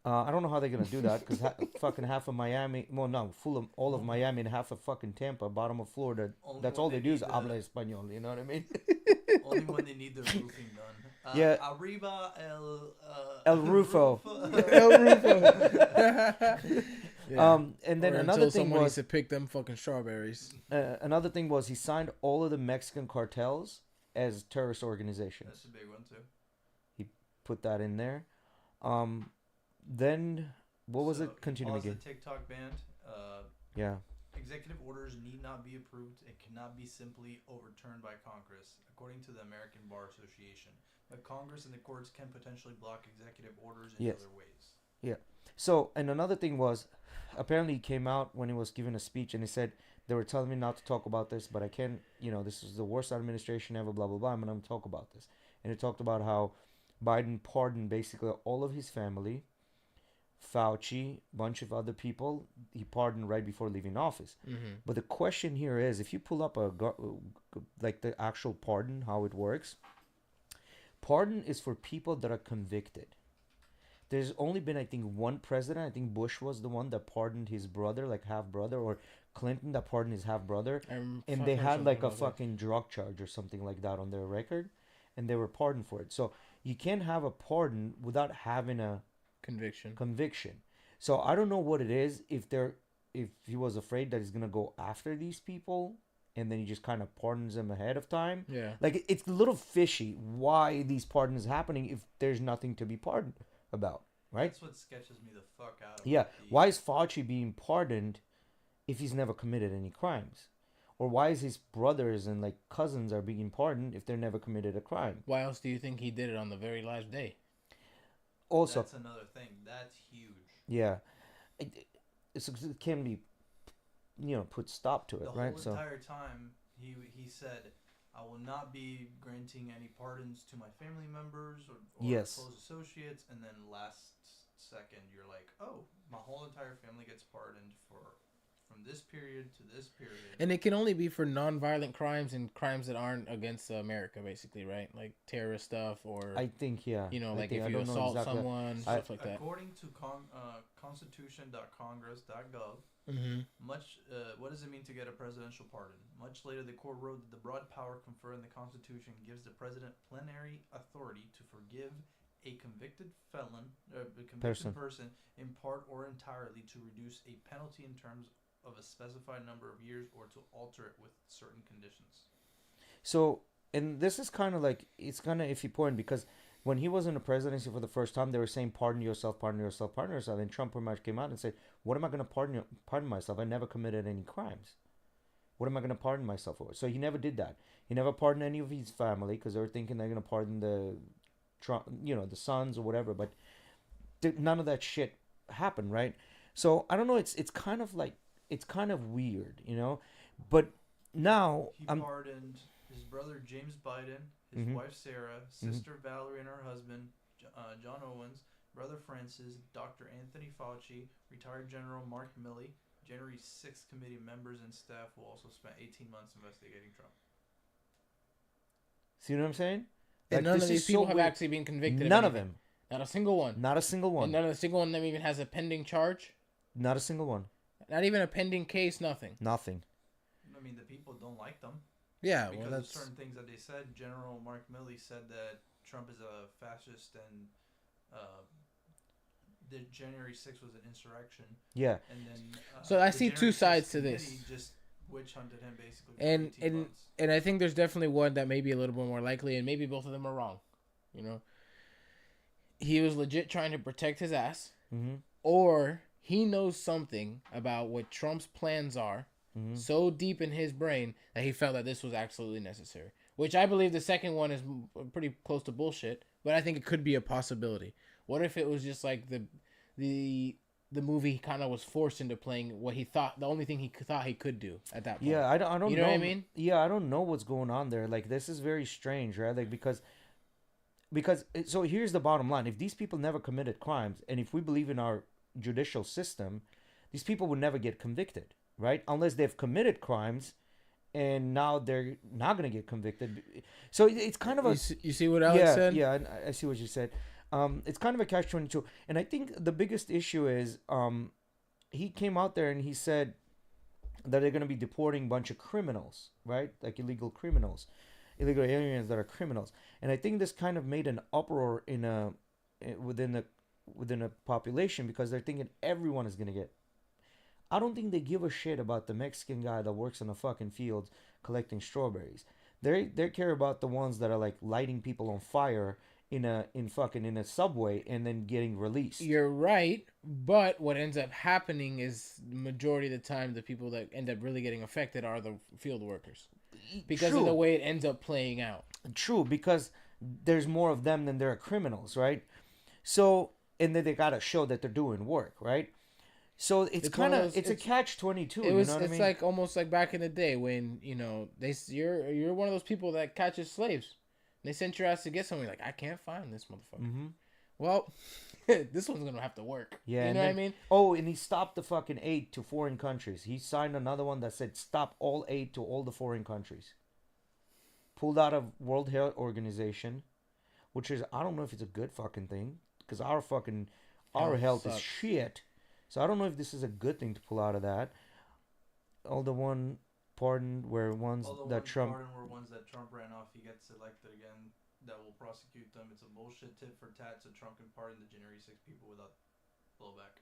I don't know how they're gonna do that because fucking half of Miami, well, no, full of all of Miami and half of fucking Tampa, bottom of Florida. Only That's when all they they do is need habla español. You know what I mean? Only when they need their roofing done. Yeah. Arriba El Rufo. El Rufo. Yeah. And then Or another until thing someone was needs to pick them fucking strawberries. another thing was he signed all of the Mexican cartels as terrorist organizations. That's a big one too. Put that in there. Then what was So, it? Continue pause again. the TikTok ban. Yeah. Executive orders need not be approved and cannot be simply overturned by Congress, according to the American Bar Association. But Congress and the courts can potentially block executive orders in Yes. other ways. So, and another thing was, apparently he came out when he was giving a speech and he said, they were telling me not to talk about this, but I can't, this is the worst administration ever, blah, blah, blah, I'm going to talk about this. And he talked about how Biden pardoned basically all of his family, Fauci, bunch of other people, he pardoned right before leaving office. Mm-hmm. But the question here is, if you pull up like the actual pardon, how it works, pardon is for people that are convicted. There's only been, I think, one president. I think Bush was the one that pardoned his brother, like half brother, or Clinton that pardoned his half brother. And they had like a fucking drug charge or something like that on their record, and they were pardoned for it. So you can't have a pardon without having a conviction. So I don't know what it is. If he was afraid that he's gonna go after these people, and then he just kind of pardons them ahead of time. Yeah. Like it's a little fishy why these pardons happening if there's nothing to be pardoned about, right? That's what sketches me the fuck out. Yeah. Why is Fauci being pardoned if he's never committed any crimes? Or why is his brothers and like cousins are being pardoned if they're never committed a crime? Why else do you think he did it on the very last day? Also, That's another thing. That's huge. Yeah, it can be, put stop to it, The right? whole So entire time he said, "I will not be granting any pardons to my family members or yes, close associates." And then last second, you're like, "Oh, my whole entire family gets pardoned for from this period to this period." And it can only be for non-violent crimes and crimes that aren't against America, basically, right? Like terrorist stuff or, I think yeah. like I if you don't know assault exactly. someone, I, stuff like that. According to constitution.congress.gov, Mm-hmm. what does it mean to get a presidential pardon? Much later, the court wrote that the broad power conferred in the Constitution gives the president plenary authority to forgive a convicted felon, a convicted person in part or entirely, to reduce a penalty in terms of a specified number of years, or to alter it with certain conditions. So, and this is kind of like, it's kind of iffy point because when he was in the presidency for the first time, they were saying, pardon yourself, pardon yourself, pardon yourself. And Trump pretty much came out and said, what am I going to pardon myself? I never committed any crimes. What am I going to pardon myself for? So he never did that. He never pardoned any of his family because they were thinking they're going to pardon the Trump, the sons or whatever. But none of that shit happened, right? So I don't know. It's kind of like, it's kind of weird, But now He I'm. pardoned his brother James Biden, his Mhm. wife Sarah, sister Valerie and her husband John Owens, brother Francis, Dr. Anthony Fauci, retired General Mark Milley. January 6th committee members and staff will also spend 18 months investigating Trump. See what I'm saying? And none this of these is people so have weird. actually been convicted. None of of anything. them. Not a single one. Not a single And one. none of the single one of them even has a pending charge. Not a single one. Not even a pending case. Nothing. Nothing. I mean, the people don't like them Yeah, because well, of that's certain things that they said. General Mark Milley said that Trump is a fascist and the January 6th was an insurrection. Yeah. And then So I the see two January 6th sides to this. committee just witch hunted him basically for and 18 and months. and I think there's definitely one that may be a little bit more likely, and maybe both of them are wrong. He was legit trying to protect his ass, Mm-hmm. or he knows something about what Trump's plans are Mm-hmm. so deep in his brain that he felt that this was absolutely necessary. Which I believe the second one is pretty close to bullshit, but I think it could be a possibility. What if it was just like the movie kind of was forced into playing what he thought, the only thing he thought he could do at that point? Yeah, I don't You know. know what I mean? Yeah, I don't know what's going on there. Like, this is very strange, right? Like, because so here's the bottom line: if these people never committed crimes, and if we believe in our judicial system, these people would never get convicted, right? Unless they've committed crimes, and now they're not gonna get convicted. So it's kind of a You see what Alex yeah, said? yeah. I see what you said. It's kind of a catch-22, and I think the biggest issue is he came out there and he said that they're gonna be deporting a bunch of criminals, right? Like illegal criminals, illegal aliens that are criminals, and I think this kind of made an uproar within a population because they're thinking everyone is gonna get. I don't think they give a shit about the Mexican guy that works in the fucking fields collecting strawberries. They care about the ones that are like lighting people on fire in a subway and then getting released. You're right, but what ends up happening is majority of the time the people that end up really getting affected are the field workers because of True. the way it ends up playing out. True, because there's more of them than there are criminals, right? So, and then they gotta show that they're doing work, right? So it's It's one kind of of those- it's a catch-22. It was You know what I it's mean? like almost like back in the day when you're one of those people that catches slaves. They sent your ass to get someone. You're like, I can't find this motherfucker. Mm-hmm. Well, this one's gonna have to work. Yeah, you and know what I then- mean. Oh, and he stopped the fucking aid to foreign countries. He signed another one that said stop all aid to all the foreign countries. Pulled out of World Health Organization, which is, I don't know if it's a good fucking thing because our health is sucks. shit. So I don't know if this is a good thing to pull out of that. All the one pardoned were ones All the that ones Trump. pardoned were ones that Trump ran off. He gets elected again. That will prosecute them. It's a bullshit tit for tat. So Trump can pardon the January 6 people without blowback.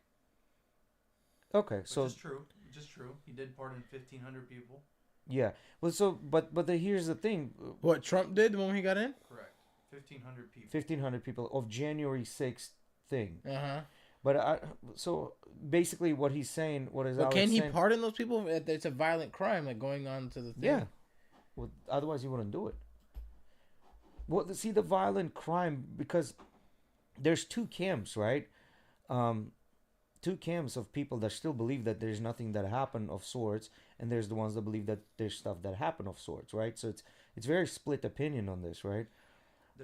Okay, Which so is true. Just true. He did pardon 1,500 people. yeah, well, so but here's the thing: What Trump did when he got in? Correct. 1,500 people. 1,500 people of January 6th thing. Uh-huh. But so basically, what he's saying, what is But Alex can he saying? pardon those people? It's a violent crime, like going on to the thing. Yeah. Well, otherwise he wouldn't do it. Well, see the violent crime because there's two camps, right? two camps of people that still believe that there's nothing that happened of sorts, and there's the ones that believe that there's stuff that happened of sorts, right? So it's very split opinion on this, right?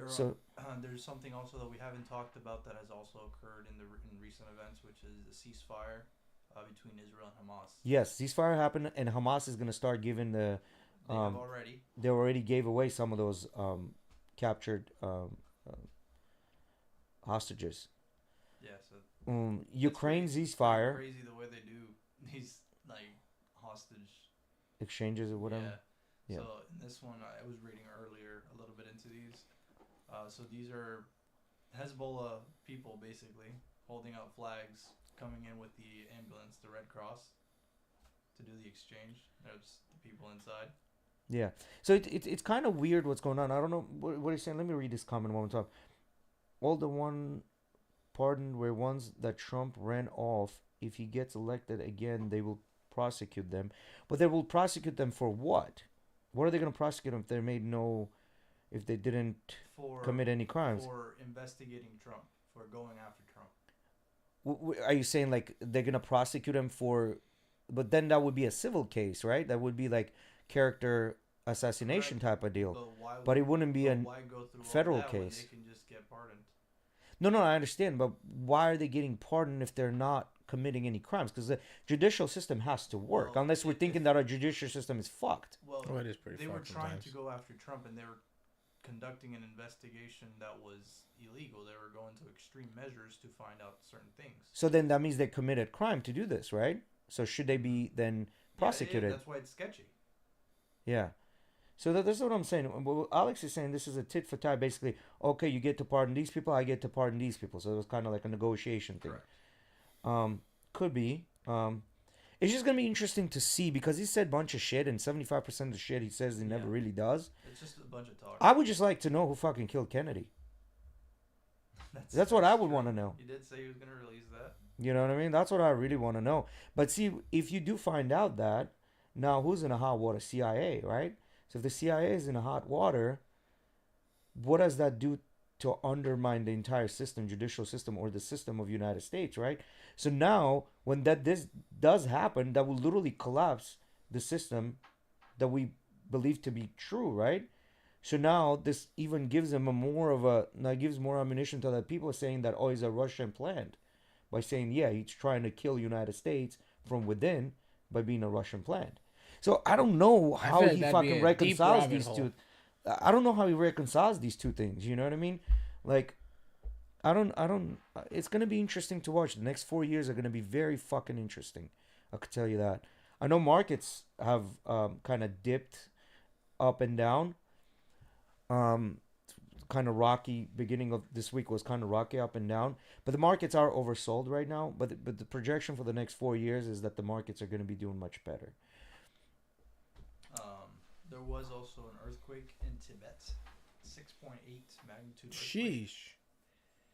So There's something also that we haven't talked about that has also occurred in recent events, which is the ceasefire between Israel and Hamas. yes, ceasefire happened, and Hamas is gonna start giving the. They have already. They already gave away some of those captured hostages. Yeah, so Ukraine pretty ceasefire crazy the way they do these like hostage exchanges or whatever. Yeah. Yeah. So in this one, I was reading earlier a little bit into these. So these are Hezbollah people basically holding out flags, coming in with the ambulance, the Red Cross, to do the exchange. There's the people inside. Yeah. So it's kind of weird what's going on. I don't know what he's saying. Let me read this comment one more time. All the one pardoned were ones that Trump ran off. If he gets elected again, they will prosecute them. But they will prosecute them for what? What are they going to prosecute them if they didn't commit any crimes? For investigating Trump, for going after Trump. Are you saying like they're going to prosecute him for? But then that would be a civil case, right? That would be like character assassination type of deal. But it wouldn't be a federal case. They can just get pardoned. No, I understand, but why are they getting pardoned if they're not committing any crimes? Because the judicial system has to work, Well, unless we're thinking that our judicial system is fucked. Well, it is pretty. They were fucked trying sometimes. to go after Trump, and they were conducting an investigation that was illegal. They were going to extreme measures to find out certain things. So then that means they committed crime to do this, right? So should they be then prosecuted? Yeah, that's why it's sketchy. Yeah. So that's what I'm saying. What Alex is saying, this is a tit for tat. Basically, okay, you get to pardon these people, I get to pardon these people. So it was kind of like a negotiation thing. Correct. Could be. It's just gonna be interesting to see because he said a bunch of shit, and 75% of the shit he says he never really does. It's just a bunch of talk. I would just like to know who fucking killed Kennedy. That's what I would true. want to know. He did say he was going to release that. You know what I mean? That's what I really want to know. But see, if you do find out that, now who's in a hot water? CIA, right? So if the CIA is in a hot water, what does that do to undermine the entire system, judicial system, or the system of United States, right? So now, when this does happen, that will literally collapse the system that we believe to be true, right? So now this even gives them gives more ammunition to that people are saying that, oh, it's a Russian plant, by saying, yeah, he's trying to kill United States from within by being a Russian plant. So I don't know how he fucking reconciles these two. I don't know how he reconciles these two things. You know what I mean? Like, I don't. It's gonna be interesting to watch. The next 4 years are gonna be very fucking interesting. I could tell you that. I know markets have kind of dipped up and down. Kind of rocky. Beginning of this week was kind of rocky up and down. But the markets are oversold right now. But the projection for the next 4 years is that the markets are gonna be doing much better. There was also an earthquake in Tibet, 6.8 magnitude earthquake. Sheesh.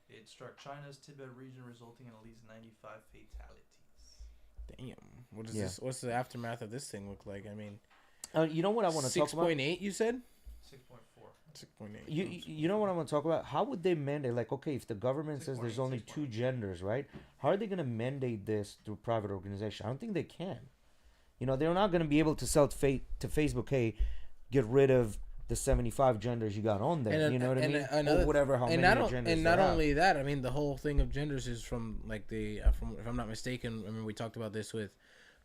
It struck China's Tibet region, resulting in at least 95 fatalities. Damn. What is this? What's the aftermath of this thing look like? I mean, you know what I want to talk about? 6.8, you said? 6.4. 6.8. You know what I want to talk about? How would they mandate? Like, okay, if the government says there's only 2 genders, right? How are they going to mandate this through private organization? I don't think they can. You know, they're not going to be able to sell to Facebook, hey, get rid of the 75 genders you got on there. You know what I mean? Or whatever, how many genders. And not only that, I mean, the whole thing of genders is from, like, from, if I'm not mistaken, I mean, we talked about this with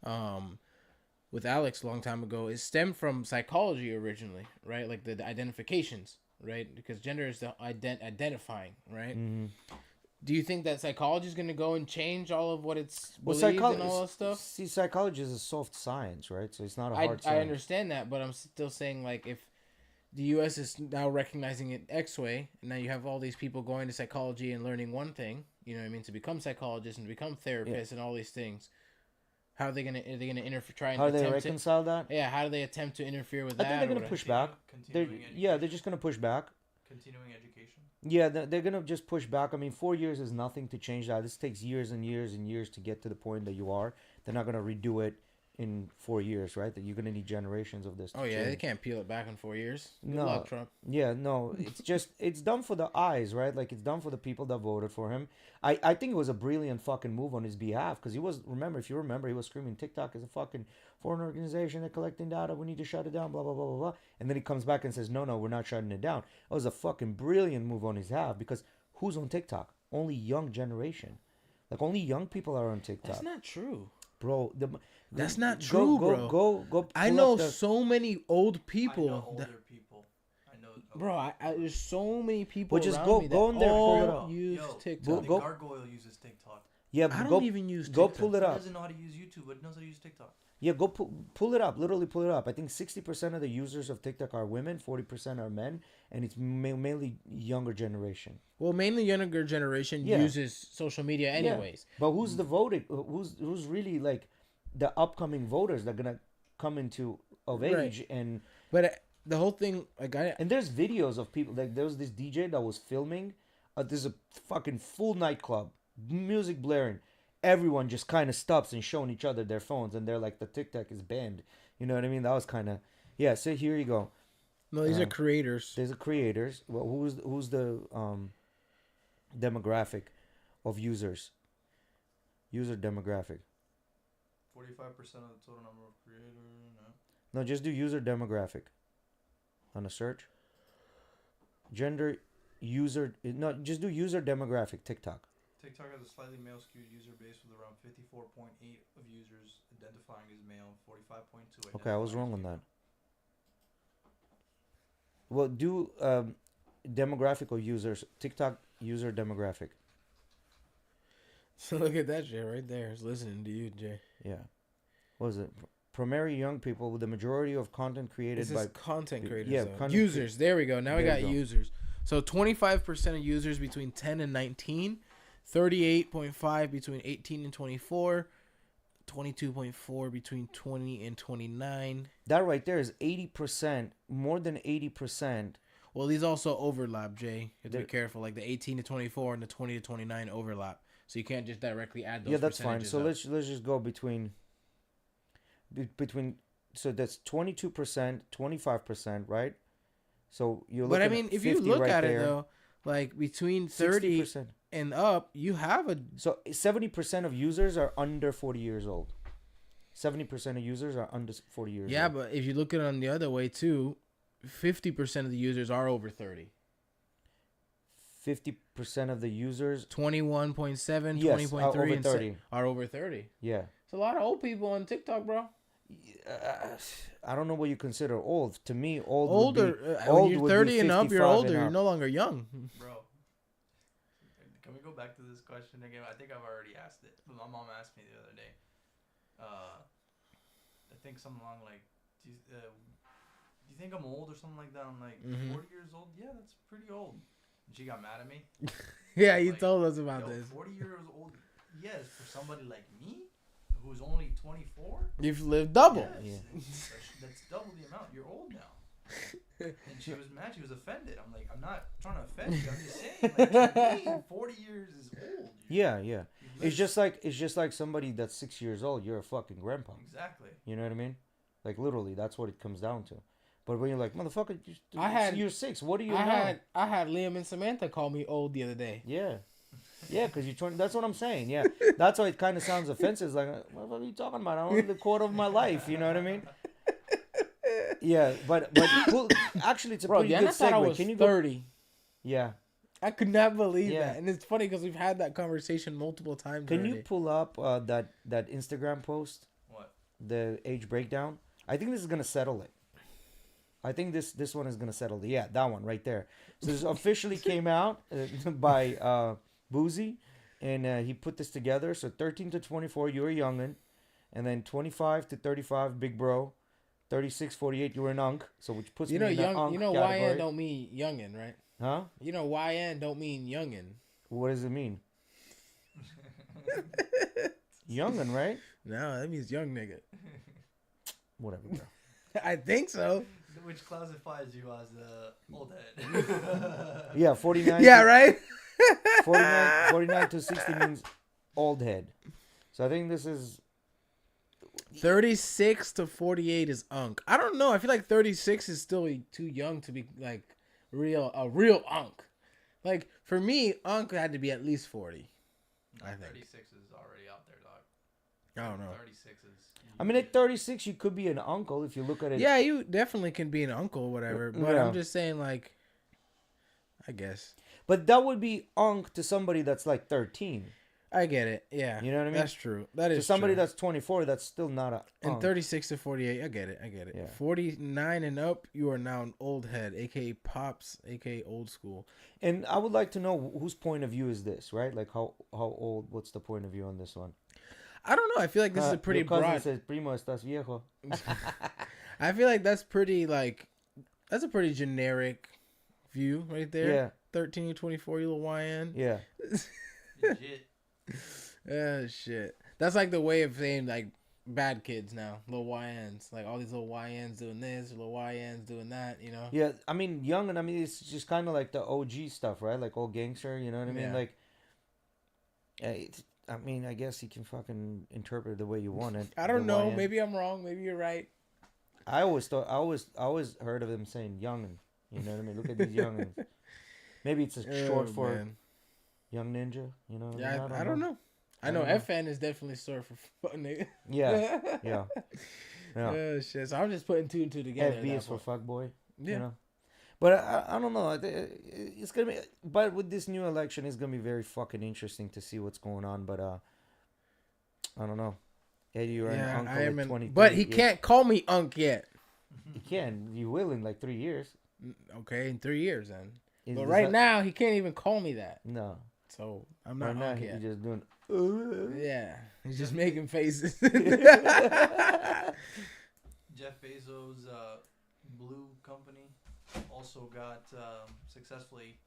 Alex a long time ago. It stemmed from psychology originally, right? Like the identifications, right? Because gender is the identifying, right? Mm-hmm. Do you think that psychology is going to go and change all of what it's believed and all that stuff? See, psychology is a soft science, right? So it's not a hard science. I understand that, but I'm still saying, like, if the U.S. is now recognizing it X way, and now you have all these people going to psychology and learning one thing, you know what I mean, to become psychologists and to become therapists and all these things, how are they going to try and how do they reconcile that? Yeah, how do they attempt to interfere with I that? think they're going to push back. They're just going to push back. Continuing education? Yeah, they're going to just push back. I mean, 4 years is nothing to change that. This takes years and years and years to get to the point that you are. They're not going to redo it in 4 years, right? That you're gonna need generations of this. Oh yeah, they can't peel it back in 4 years. Good No. luck, Trump. Yeah, no, it's just it's done for the eyes, right? Like it's done for the people that voted for him. I think it was a brilliant fucking move on his behalf because if you remember, he was screaming TikTok is a fucking foreign organization, they're collecting data, we need to shut it down, blah blah blah blah blah. And then he comes back and says, no, we're not shutting it down. It was a fucking brilliant move on his behalf because who's on TikTok? Only young generation. Like only young people are on TikTok. That's not true. Bro, That's not true, bro. Go. I pull know up the- so many old I people. know older people. I know. Bro, there's so many people Well, just around go- me go that in there, pull it all up. use Yo, TikTok. The Go- gargoyle uses TikTok. Yeah, I but don't even use go TikTok. pull it He up. doesn't know how to use YouTube, but knows how to use TikTok. Yeah, go pull it up. Literally pull it up. I think 60% of the users of TikTok are women, 40% are men, and it's mainly younger generation. Well, mainly younger generation Yeah. uses social media anyways. Yeah. But who's the voting? Who's really like the upcoming voters that are gonna come into of Right. age and The whole thing, like there's videos of people like there was this DJ that was filming. There's a fucking full nightclub, music blaring. Everyone just kind of stops and showing each other their phones, and they're like, the TikTok is banned. You know what I mean? That was kind of yeah. So here you go. no, these are creators. There's the creators. Well, who's the demographic of users? User demographic. 45% of the total number of creators. No, just do user demographic. On a search. Gender, user. No, just do user demographic. TikTok. TikTok has a slightly male skewed user base with around 54.8 of users identifying as male, 45.2. Okay, I was wrong on identifying that. Well, do demographic of users. TikTok user demographic. So look at that shit right there. It's listening to you, Jay. Yeah. What is it? Primary young people with the majority of content created This by is content creators. yeah, though. content users. There we go. Now we There got you go. users. So 25% of users between 10 and 19, 38.5 between 18 and 24, 22.4 between 20 and 29. that right there is 80%, more than 80%. Well, these also overlap, Jay. You have to They're- be careful. Like the 18 to 24 and the 20 to 29 overlap. So you can't just directly add those. Yeah, that's fine. percentages So up. let's just go between so that's 22%, 25%, right? So you're looking But I mean, at if you 50 look right at there, it though, like between 30 60%. and up, you have a So 70% of users are under 40 years old. 70% of users are under 40 years yeah. old. But if you look at it on the other way too, 50% of the users are over 30. 50% of the users 21.7, yes, 20.3 are over and 30. are over 30. Yeah. It's a lot of old people on TikTok, bro. I don't know what you consider old. To me, old Older. would be, When old you're would be 30 and up, you're 55 and older. You're up. no longer young. Bro, can we go back to this question again? I think I've already asked it, but my mom asked me the other day. I think something along like, do you think I'm old or something like that? I'm like, Mhm. 40 years old? Yeah, that's pretty old. And she got mad at me. Yeah, you Like, told us about Yo, this. 40 years old? Yes, for somebody like me, who's only 24? You've lived double. Yes, Yeah. that's double the amount. You're old now. And she was mad. She was offended. I'm like, I'm not trying to offend you. I'm just saying, like, to me, 40 years is old. Yeah. You've It's lived- just like somebody that's 6 years old. You're a fucking grandpa. Exactly. You know what I mean? Like literally, that's what it comes down to. But when you're like, motherfucker, you're 6. What do you know? I had Liam and Samantha call me old the other day. Yeah. Yeah, because you're 20. That's what I'm saying. Yeah. That's why it kind of sounds offensive. It's like, what are you talking about? I only the quarter of my life. You know what I mean? Yeah, but cool. Actually, it's a Bro, pretty Diana good thought I segue. was Can you go? 30. Yeah. I could not believe Yeah. that. And it's funny because we've had that conversation multiple times Can already. you pull up that Instagram post, What? the age breakdown? I think this is gonna settle it. I think this one is gonna settle it. Yeah, that one right there. So this officially came out by Boozy, and he put this together. So 13 to 24, you're a youngin, and then 25 to 35, big bro. 36, 48, you're an unk. So which puts You me know, in the young. unk You know, category. YN don't mean youngin, right? Huh? You know, YN don't mean youngin. What does it mean? Youngin, right? No, that means young nigga. Whatever, bro. I think so. Which classifies you as a old head. Yeah, 49. Yeah, right. 49 to 60 means old head. So I think this is 36 to 48 is unk. I don't know. I feel like 36 is still too young to be like a real unk. Like for me, unk had to be at least 40. No, I think 36 is already out there, dog. I don't know. 36 is. I mean, at 36, you could be an uncle if you look at it. Yeah, you definitely can be an uncle or whatever. But Yeah. I'm just saying, like, I guess. But that would be unk to somebody that's like 13. I get it. Yeah. You know what I mean? That's true. That is To somebody true. that's 24, that's still not a And unk. 36 to 48, I get it. Yeah. 49 and up, you are now an old head, aka pops, aka old school. And I would like to know whose point of view is this, right? Like how old? What's the point of view on this one? I don't know. I feel like this is a pretty Your cousin broad. says, "Primo, estás viejo." I feel like that's pretty that's a pretty generic view right there. Yeah. 13 to 24, you little YN. Yeah. Legit. Shit. That's like the way of saying like bad kids now, little YNs. Like all these little YNs doing this, little YNs doing that. You know. Yeah. I mean, young, and I mean, it's just kind of like the OG stuff, right? Like old gangster. You know what I mean? Yeah. Like, I mean, I guess you can fucking interpret it the way you want it. I don't the know. YN. Maybe I'm wrong. Maybe you're right. I always thought, I always heard of them saying youngin. You know what I mean? Look at these youngins. Maybe it's a short for man. young ninja. You know? What Yeah, I don't know. I know don't know. FN is definitely short for fun. Nigga. Yeah. Yeah. Yeah. Oh shit! So I'm just putting two and two together. at FB that is for point. fuck boy. Yeah. You know? But I don't know. It's gonna be. But with this new election, it's gonna be very fucking interesting to see what's going on. But I don't know. Eddie, you're an uncle I am at 23. but he can't call me unk yet. He can. You will in like 3 years. Okay, in 3 years then. Is- But is right that- now he can't even call me that. No. So I'm not Right now unk he's yet. just doing. Yeah, he's just making faces. Jeff Bezos' Blue Company also got successfully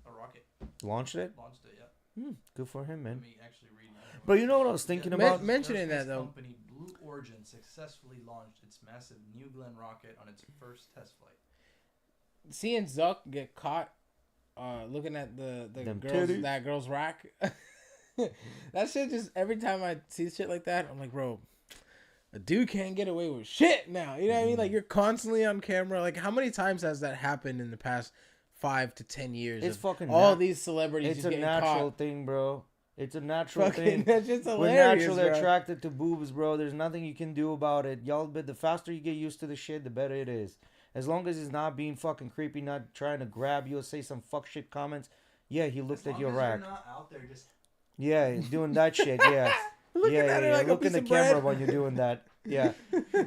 a rocket. Launched it. Launched it, yeah. Good for him, Let man. me actually read it. But you know what I was thinking Yeah. about? mentioning that Aerospace though. company Blue Origin successfully launched its massive New Glenn rocket on its first test flight. Seeing Zuck get caught looking at the Them girls titties. that girl's rack. That shit just every time I see shit like that, I'm like, bro, a dude can't get away with shit now. You know what I mean? Like you're constantly on camera. Like how many times has that happened in the past 5 to 10 years? It's of fucking all nat- these celebrities It's just a getting natural caught. thing, bro. It's a natural Fucking, thing. that's just We're hilarious, naturally bro. attracted to boobs, bro. There's nothing you can do about it. Y'all, but the faster you get used to the shit, the better it is. As long as it's not being fucking creepy, not trying to grab you or say some fuck shit comments. Yeah, he looked at your rack. You're not out there just. Yeah, doing that shit. Yeah. Looking yeah, at yeah, it like a Look in piece the of camera bread. when you're doing that. Yeah.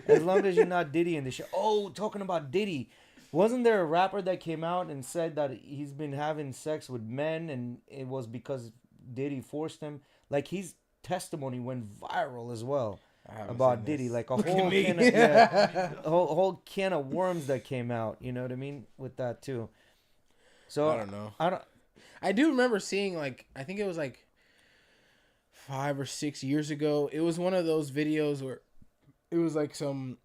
As long as you're not Diddy in the shit. Oh, talking about Diddy. Wasn't there a rapper that came out and said that he's been having sex with men and it was because Diddy forced him? Like his testimony went viral as well I haven't about seen Diddy. this. Like a Look at whole me. can of, yeah, a whole can of worms that came out. You know what I mean? With that too. So I don't know. I don't. I do remember seeing like I think it was like 5 or 6 years ago. It was one of those videos where it was like some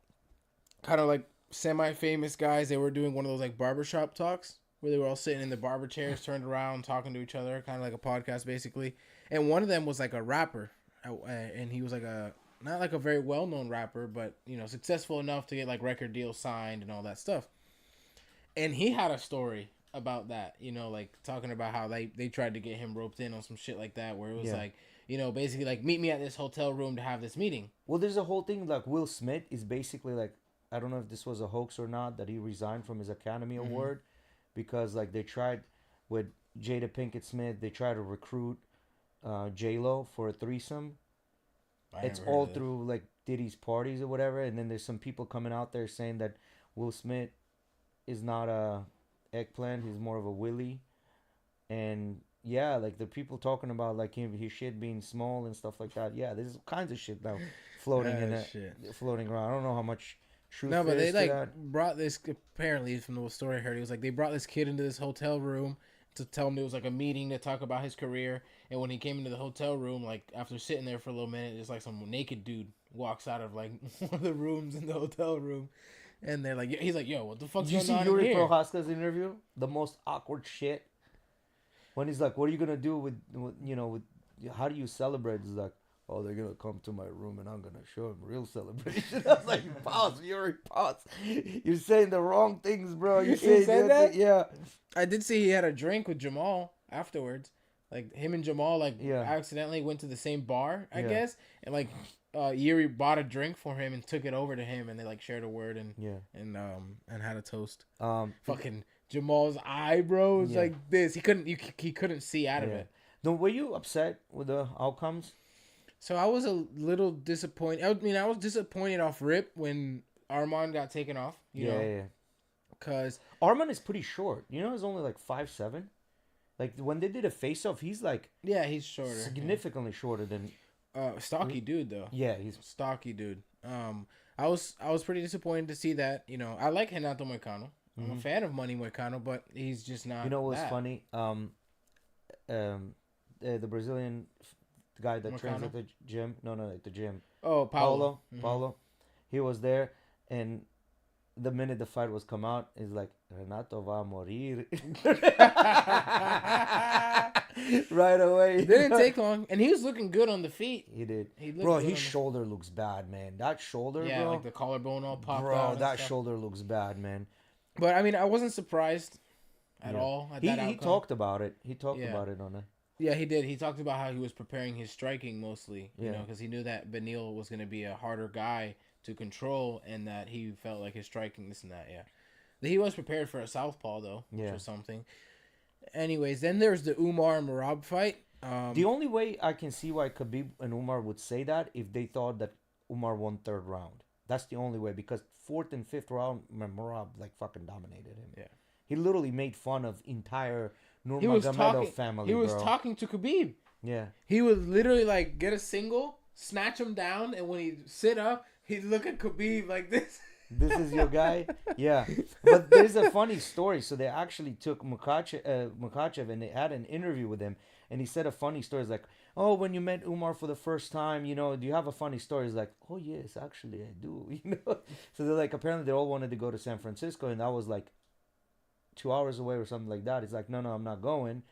kind of like semi-famous guys. They were doing one of those like barbershop talks where they were all sitting in the barber chairs, turned around, talking to each other, kind of like a podcast basically. And one of them was like a rapper, and he was like a not like a very well-known rapper, but you know, successful enough to get like record deals signed and all that stuff. And he had a story about that, you know, like talking about how they tried to get him roped in on some shit like that, where it was Yeah. like, you know, basically like meet me at this hotel room to have this meeting. Well, there's a whole thing like Will Smith is basically like, I don't know if this was a hoax or not, that he resigned from his Academy Award because like they tried with Jada Pinkett Smith, they tried to recruit J-Lo for a threesome. It's all through like Diddy's parties or whatever, and then there's some people coming out there saying that Will Smith is not a eggplant, he's more of a willy. And yeah, like the people talking about like his shit being small and stuff like that. Yeah, there's all kinds of shit now floating floating around. I don't know how much truth No, but there they is to like that. brought this, apparently from the story I heard, it was like they brought this kid into this hotel room to tell him it was like a meeting to talk about his career. And when he came into the hotel room, like after sitting there for a little minute, just like some naked dude walks out of like one of the rooms in the hotel room. And they're like, he's like, yo, what the fuck's Did you going see on in Yuri here? Prohaska's interview? The most awkward shit. When he's like, "What are you gonna do with you know, with how do you celebrate?" He's like, oh, they're gonna come to my room and I'm gonna show them real celebration. I was like, pause, Yuri, pause. You're saying the wrong things, bro. You're saying said that? Yeah. I did see he had a drink with Jamal afterwards. Like him and Jamal accidentally went to the same bar, I guess, and like Yuri bought a drink for him and took it over to him, and they like shared a word and had a toast. Fucking Jamal's eye, bro, was like this. He couldn't see out of it. No, were you upset with the outcomes? So I was a little disappointed. I was disappointed off rip when Armand got taken off. You know, because Armand is pretty short. You know, he's only like 5'7". Like when they did a face-off, he's like he's shorter, significantly shorter than stocky dude though. Yeah, he's stocky dude. I was pretty disappointed to see that. You know, I like Renato Moicano. I'm a fan of Money Moicano, but he's just not. You know what's funny? The Brazilian guy that trains at the gym. No, at the gym. Oh, Paulo. Paulo. He was there, and the minute the fight was come out, he's like, Renato va morir. Right away. It didn't take long, and he was looking good on the feet. He did. Bro, his shoulder looks bad, man. That shoulder, bro. Like the collarbone all popped out. Bro, that shoulder looks bad, man. But I mean, I wasn't surprised at all at that outcome. He talked about it. He talked about it on it. Yeah, he did. He talked about how he was preparing his striking mostly, you know, because he knew that Benil was going to be a harder guy to control, and that he felt like his striking, this and that, He was prepared for a southpaw, though, which was something. Anyways, then there's the Umar and Merab fight. The only way I can see why Khabib and Umar would say that if they thought that Umar won third round. That's the only way, because fourth and fifth round, Merab like fucking dominated him. Yeah. He literally made fun of entire Nurmagomedov family, He was talking to Khabib. Yeah. He would literally like get a single, snatch him down, and when he'd sit up, he'd look at Khabib like this. This is your guy? Yeah. But there's a funny story. So they actually took Makhachev and they had an interview with him. And he said a funny story. It's like, oh, when you met Umar for the first time, you know, do you have a funny story? He's like, oh, yes, actually, I do. You know? So they're like, apparently they all wanted to go to San Francisco. And that was like 2 hours away or something like that. He's like, no, I'm not going.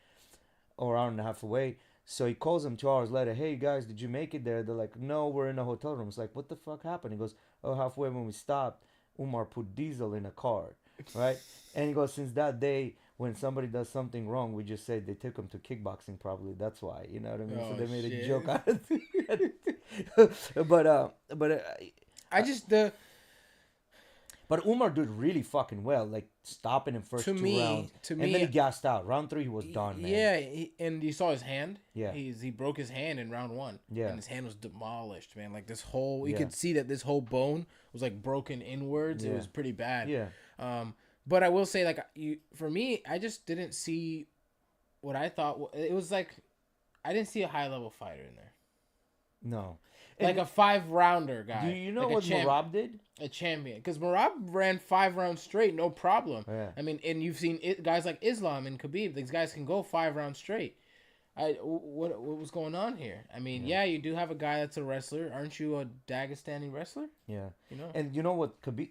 Or hour and a half away. So he calls them 2 hours later. Hey, guys, did you make it there? They're like, no, we're in a hotel room. It's like, what the fuck happened? He goes, oh, halfway when we stopped, Umar put diesel in a car, right? And he goes, since that day, when somebody does something wrong, we just say they took him to kickboxing probably. That's why, you know what I mean? Oh, so they made shit. a joke out of it. But Umar did really fucking well, like stopping him first two rounds. And then he gassed out. Round 3, he was done, man. Yeah, and you saw his hand. Yeah. He broke his hand in round 1. Yeah. And his hand was demolished, man. Like this whole, you could see that this whole bone was like broken inwards. Yeah. It was pretty bad. Yeah. But I will say, like, for me, I just didn't see what I thought. It was like, I didn't see a high-level fighter in there. No. Like a 5-rounder guy. Do you know like what Merab did? A champion. Because Merab ran 5 rounds straight, no problem. Yeah. I mean, and you've seen guys like Islam and Khabib. These guys can go 5 rounds straight. What was going on here? I mean, yeah, you do have a guy that's a wrestler. Aren't you a Dagestani wrestler? Yeah. You know? And you know what Khabib...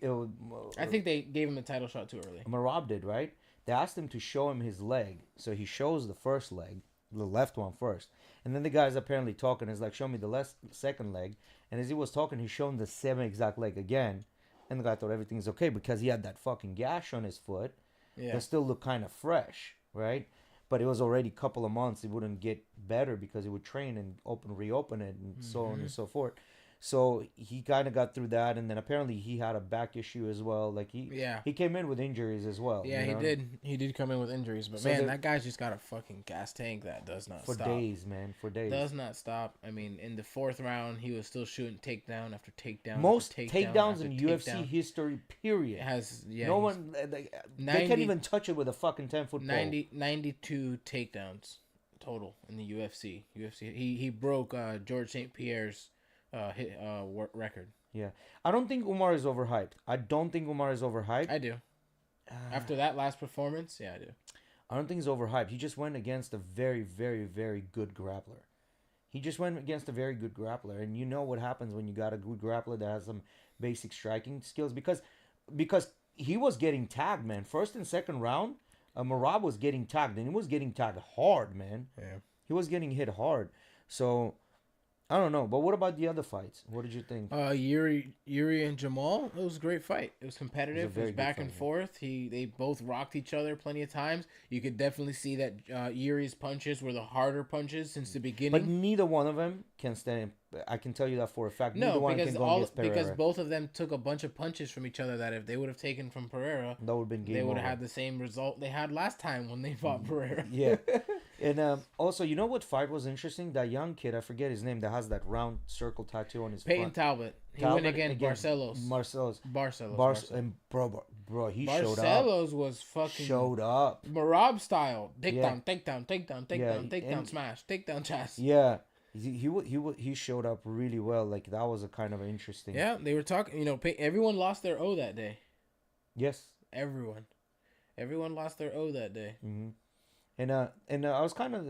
I think they gave him a title shot too early. Merab did, right? They asked him to show him his leg. So he shows the first leg, the left one first. And then the guy's apparently talking. He's like, show me the second leg. And as he was talking, he showed him the same exact leg again. And the guy thought everything's okay because he had that fucking gash on his foot. Yeah. That still looked kind of fresh, right? But it was already a couple of months. It wouldn't get better because he would train and reopen it and so on and so forth. So he kind of got through that, and then apparently he had a back issue as well. Like he came in with injuries as well. Yeah, you know? he did. He did come in with injuries, but so man, that guy's just got a fucking gas tank that does not stop. For days, man. For days. Does not stop. I mean, in the 4th round, he was still shooting takedown after takedown. Most after takedowns in UFC history, period. No one, they can't even touch it with a fucking 10-foot pole. 92 takedowns total in the UFC. He broke George St. Pierre's record. Yeah. I don't think Umar is overhyped. I do. After that last performance, yeah, I do. I don't think he's overhyped. He just went against a very, very, very good grappler. And you know what happens when you got a good grappler that has some basic striking skills. Because he was getting tagged, man. First and second round, Merab was getting tagged. And he was getting tagged hard, man. Yeah. He was getting hit hard. So... I don't know. But what about the other fights? What did you think? Yuri and Jamal. It was a great fight. It was competitive. It very was good back fight, and yeah. forth. They both rocked each other plenty of times. You could definitely see that Yuri's punches were the harder punches since the But beginning. neither one of them can stand. I can tell you that for a fact. No, Neither one because can go against because Pereira. both of them took a bunch of punches from each other that if they would have taken from Pereira, That would have been they game would over. have had the same result they had last time when they fought Pereira. Yeah. And also, you know what fight was interesting? That young kid, I forget his name, that has that round circle tattoo on his Peyton front. Talbot. He Talbot went against Barcelos. Marcelos. Barcelos. And bro, he showed up. Barcelos was fucking Showed up. Marab style. Yeah. Takedown, smash, takedown, chest. Yeah. He showed up really well. Like that was a kind of interesting. Yeah, they were talking. Everyone lost their O that day. Yes. Everyone lost their O that day. Mm-hmm. And I was kind of,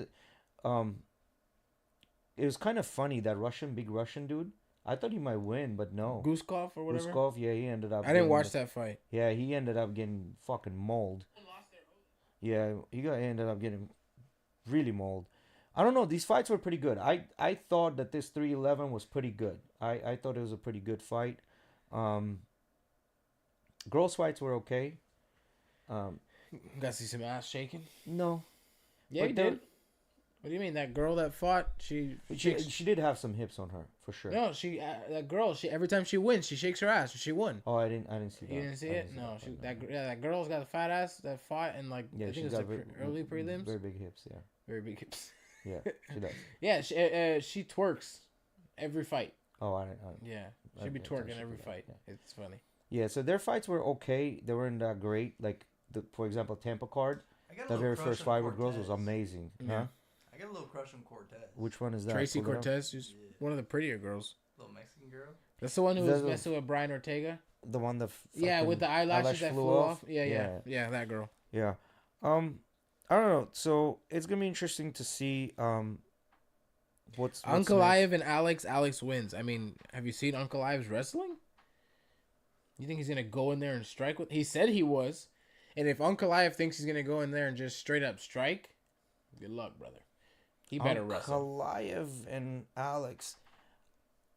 it was kind of funny that big Russian dude. I thought he might win, but no. Guskov or whatever. Guskov, yeah, he ended up. I didn't watch that fight. Yeah, he ended up getting fucking mauled. Yeah, ended up getting really mauled. I don't know. These fights were pretty good. I thought that this 311 was pretty good. I thought it was a pretty good fight. Girls' fights were okay. Got to see some ass shaking. No. Yeah, But you there- did. What do you mean? That girl that fought, she did have some hips on her for sure. no, that girl, every time she wins, she shakes her ass. She won. Oh, I didn't see that. You didn't see I it? see No, that. that girl's got a fat ass that fought and I think She's it's got like early prelims. very big hips. Yeah, Very big hips. yeah, she does. Yeah, she twerks every fight. Oh, I Yeah, I she be didn't twerking see every that, fight. yeah. It's funny. Yeah, so their fights were okay. They weren't that great. Like for example, Tampa card. I got a The little very crush first on fight with girls was Cortez. amazing. Yeah. Huh? I got a little crush on Cortez. Which one is that? Tracy Pull it up. Cortez, she's Yeah. one of the prettier girls. Little Mexican girl. That's the one who The- was messing with Brian Ortega. The one that. Yeah, with the eyelashes eyelash that flew flew off? off. Yeah, Yeah. that girl. Yeah. I don't know. So it's gonna be interesting to see what's Uncle next. Ive and Alex. Alex wins. I mean, have you seen Uncle Ive's wrestling? You think he's gonna go in there and strike with? He said he was, and if Uncle Ive thinks he's gonna go in there and just straight up strike, good luck, brother. He better wrestle. Ankalaev and Alex.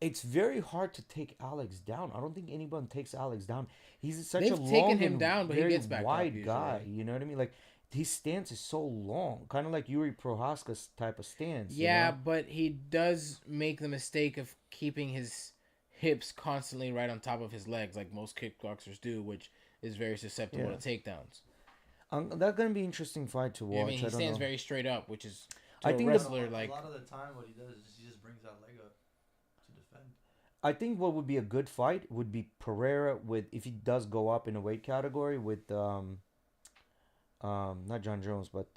It's very hard to take Alex down. I don't think anyone takes Alex down. He's such They've a long taken him and down, but he very gets back up wide usually. guy. You know what I mean? Like his stance is so long, kind of like Yuri Prohaska's type of stance. Yeah, You know? but he does make the mistake of keeping his hips constantly right on top of his legs, like most kickboxers do, which is very susceptible Yeah. to takedowns. That's gonna be an interesting fight to watch. Yeah, I mean, he don't stands know. very straight up, which is I to think a the- wrestler like. A lot of the time, what he does is he just brings that leg up to defend. I think what would be a good fight would be Pereira with, if he does go up in a weight category, with not John Jones, but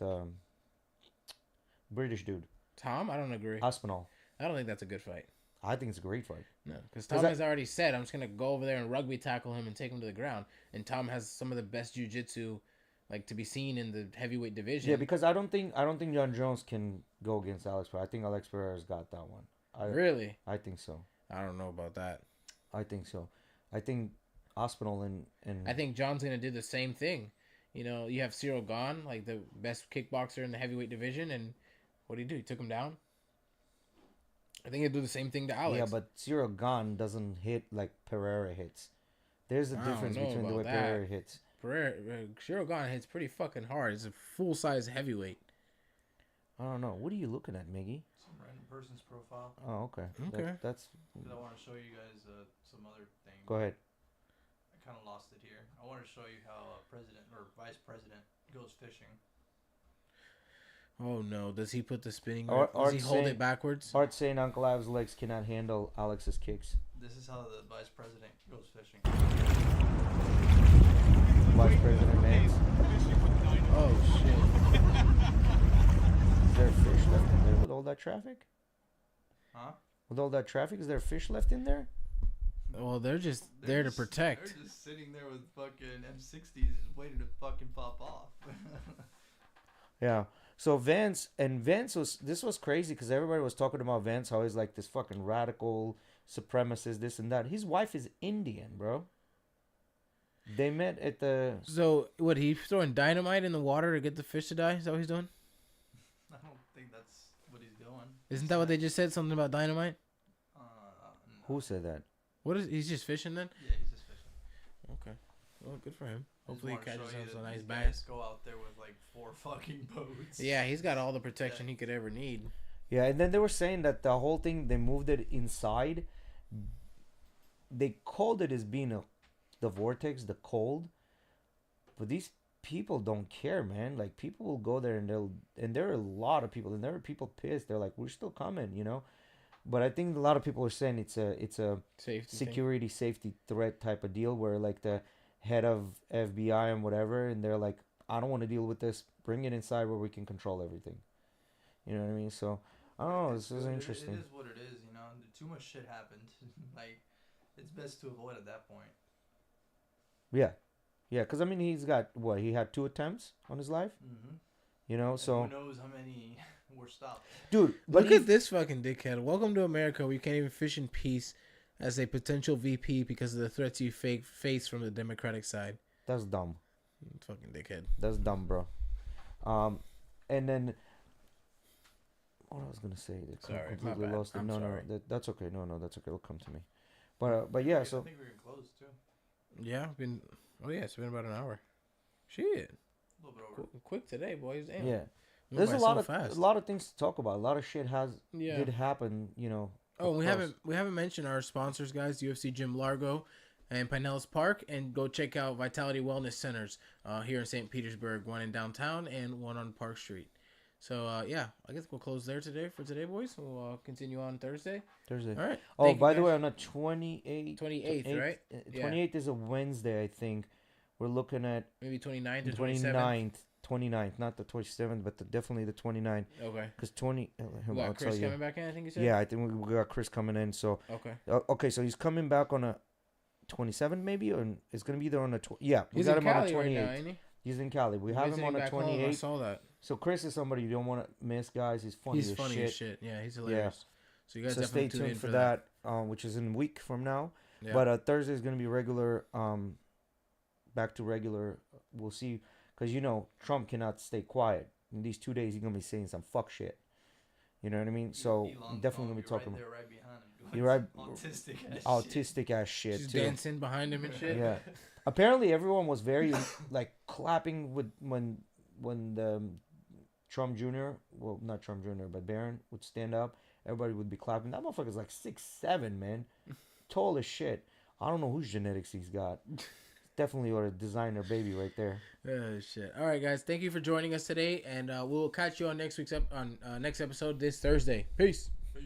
British dude Tom, I don't agree. Aspinall. I don't think that's a good fight. I think it's a great fight. No, because 'Cause Tom that- has already said, I'm just going to go over there and rugby tackle him and take him to the ground. And Tom has some of the best jiu-jitsu, like, to be seen in the heavyweight division. Yeah, because I don't think John Jones can go against Alex Pereira. I think Alex Pereira's got that one. Really? I think so. I don't know about that. I think so. I think Aspinall and I think John's going to do the same thing. You know, you have Cyril Gahn, like the best kickboxer in the heavyweight division, and what did he do? He took him down? I think he'll do the same thing to Alex. yeah, but Cyril Gahn doesn't hit like Pereira hits. There's a I don't difference know between the about way that. Pereira hits. Cyril Gahn hits pretty fucking hard. He's a full-size heavyweight. I don't know. What are you looking at, Miggy? Some random person's profile. Oh, okay. Okay. That's. 'Cause I want to show you guys some other thing. Go ahead. I kind of lost it here. I want to show you how president or vice president goes fishing. Oh, no. Does he put the spinning... Or- Does he or hold say- it backwards? Art saying Uncle Av's legs cannot handle Alex's kicks. This is how the vice president goes fishing. Vice President Mance. Oh, shit. Is there fish left in there with all that traffic? Huh? With all that traffic, is there fish left in there? Well, they're just there to protect. They're just sitting there with fucking M60s just waiting to fucking pop off. Yeah. So Vance this was crazy because everybody was talking about Vance, how he's like this fucking radical supremacist, this and that. His wife is Indian, bro. They met at the. So, what, he's throwing dynamite in the water to get the fish to die? Is that what he's doing? I don't think that's what he's doing. Isn't that what they just said? Something about dynamite? Who said that? What is he's just fishing then? Yeah, he's just fishing. Okay. Well, good for him. I just Hopefully he wanna show catches you himself a that nice these bass. guys go out there with like 4 fucking boats. Yeah, he's got all the protection he could ever need. Yeah, and then they were saying that the whole thing, they moved it inside. They called it as being the vortex, the cold. But these people don't care, man. Like, people will go there and there are a lot of people, and there are people pissed. They're like, we're still coming, you know. But I think a lot of people are saying it's a Safety security safety threat type of deal where like the head of FBI and whatever, and they're like, I don't want to deal with this. Bring it inside where we can control everything. You know what I mean? So I don't know. This is interesting. It is what it is, you know. Too much shit happened. Like, it's best to avoid at that point. Yeah, yeah. Because I mean, he's got what? He had 2 attempts on his life. Mm-hmm. You know, And so who knows how many were stopped. dude, but Look at this fucking dickhead. Welcome to America where you can't even fish in peace as a potential VP because of the threats you face from the Democratic side. that's dumb. Fucking dickhead. That's dumb, bro. And then what I was gonna say, Sorry, my completely bad. lost it. I'm No, sorry. that's okay. No, that's okay. It'll come to me. But yeah, I so think we're gonna close too. Yeah, it's been about an hour. Shit. A little bit over. Quick today, boys. Damn. yeah, Went there's by a so lot of fast. a lot of things to talk about. A lot of shit Yeah. did happen. You know. Oh, we across. haven't mentioned our sponsors, guys. UFC Gym Largo and Pinellas Park, and go check out Vitality Wellness Centers here in St. Petersburg. One in downtown and one on Park Street. So yeah, I guess we'll close there for today, boys. We'll continue on Thursday. All right. Oh, Oh, by the way, on the 28th, 28th, right? 28th is a Wednesday, I think. We're looking at Maybe 29th or 29th, 27th. not the 27th, but definitely the 29th. Okay. Because We I'll got tell Chris you. coming back in, I think you said? Yeah, I think we got Chris coming in. So Okay. okay, so he's coming back on a 27th maybe, or it's gonna be there on a yeah. We He's got in him on a Cali right 28th. now, ain't he? He's in Cali. We have him Visiting on a back home, I 28th. saw that. So Chris is somebody you don't want to miss, guys. He's funny as shit. Yeah, he's hilarious. So you guys So definitely stay tune in tuned for for that, which is in a week from now. Yeah. But Thursday is gonna be regular. Back to regular. We'll see, because Trump cannot stay quiet. In these 2 days, he's gonna be saying some fuck shit. You know what I mean? So Elon definitely gonna be Musk, talking. Right there, right behind him. You're right. Autistic Autistic ass shit. ass shit Just too. dancing behind him and shit. Yeah. Apparently, everyone was very like clapping with when the Trump Jr. Well, not Trump Jr. but Barron would stand up. Everybody would be clapping. That motherfucker's like 6'7", man, tall as shit. I don't know whose genetics he's got. Definitely a designer baby right there. Oh shit! All right, guys, thank you for joining us today, and we'll catch you on next episode this Thursday. Peace. Peace.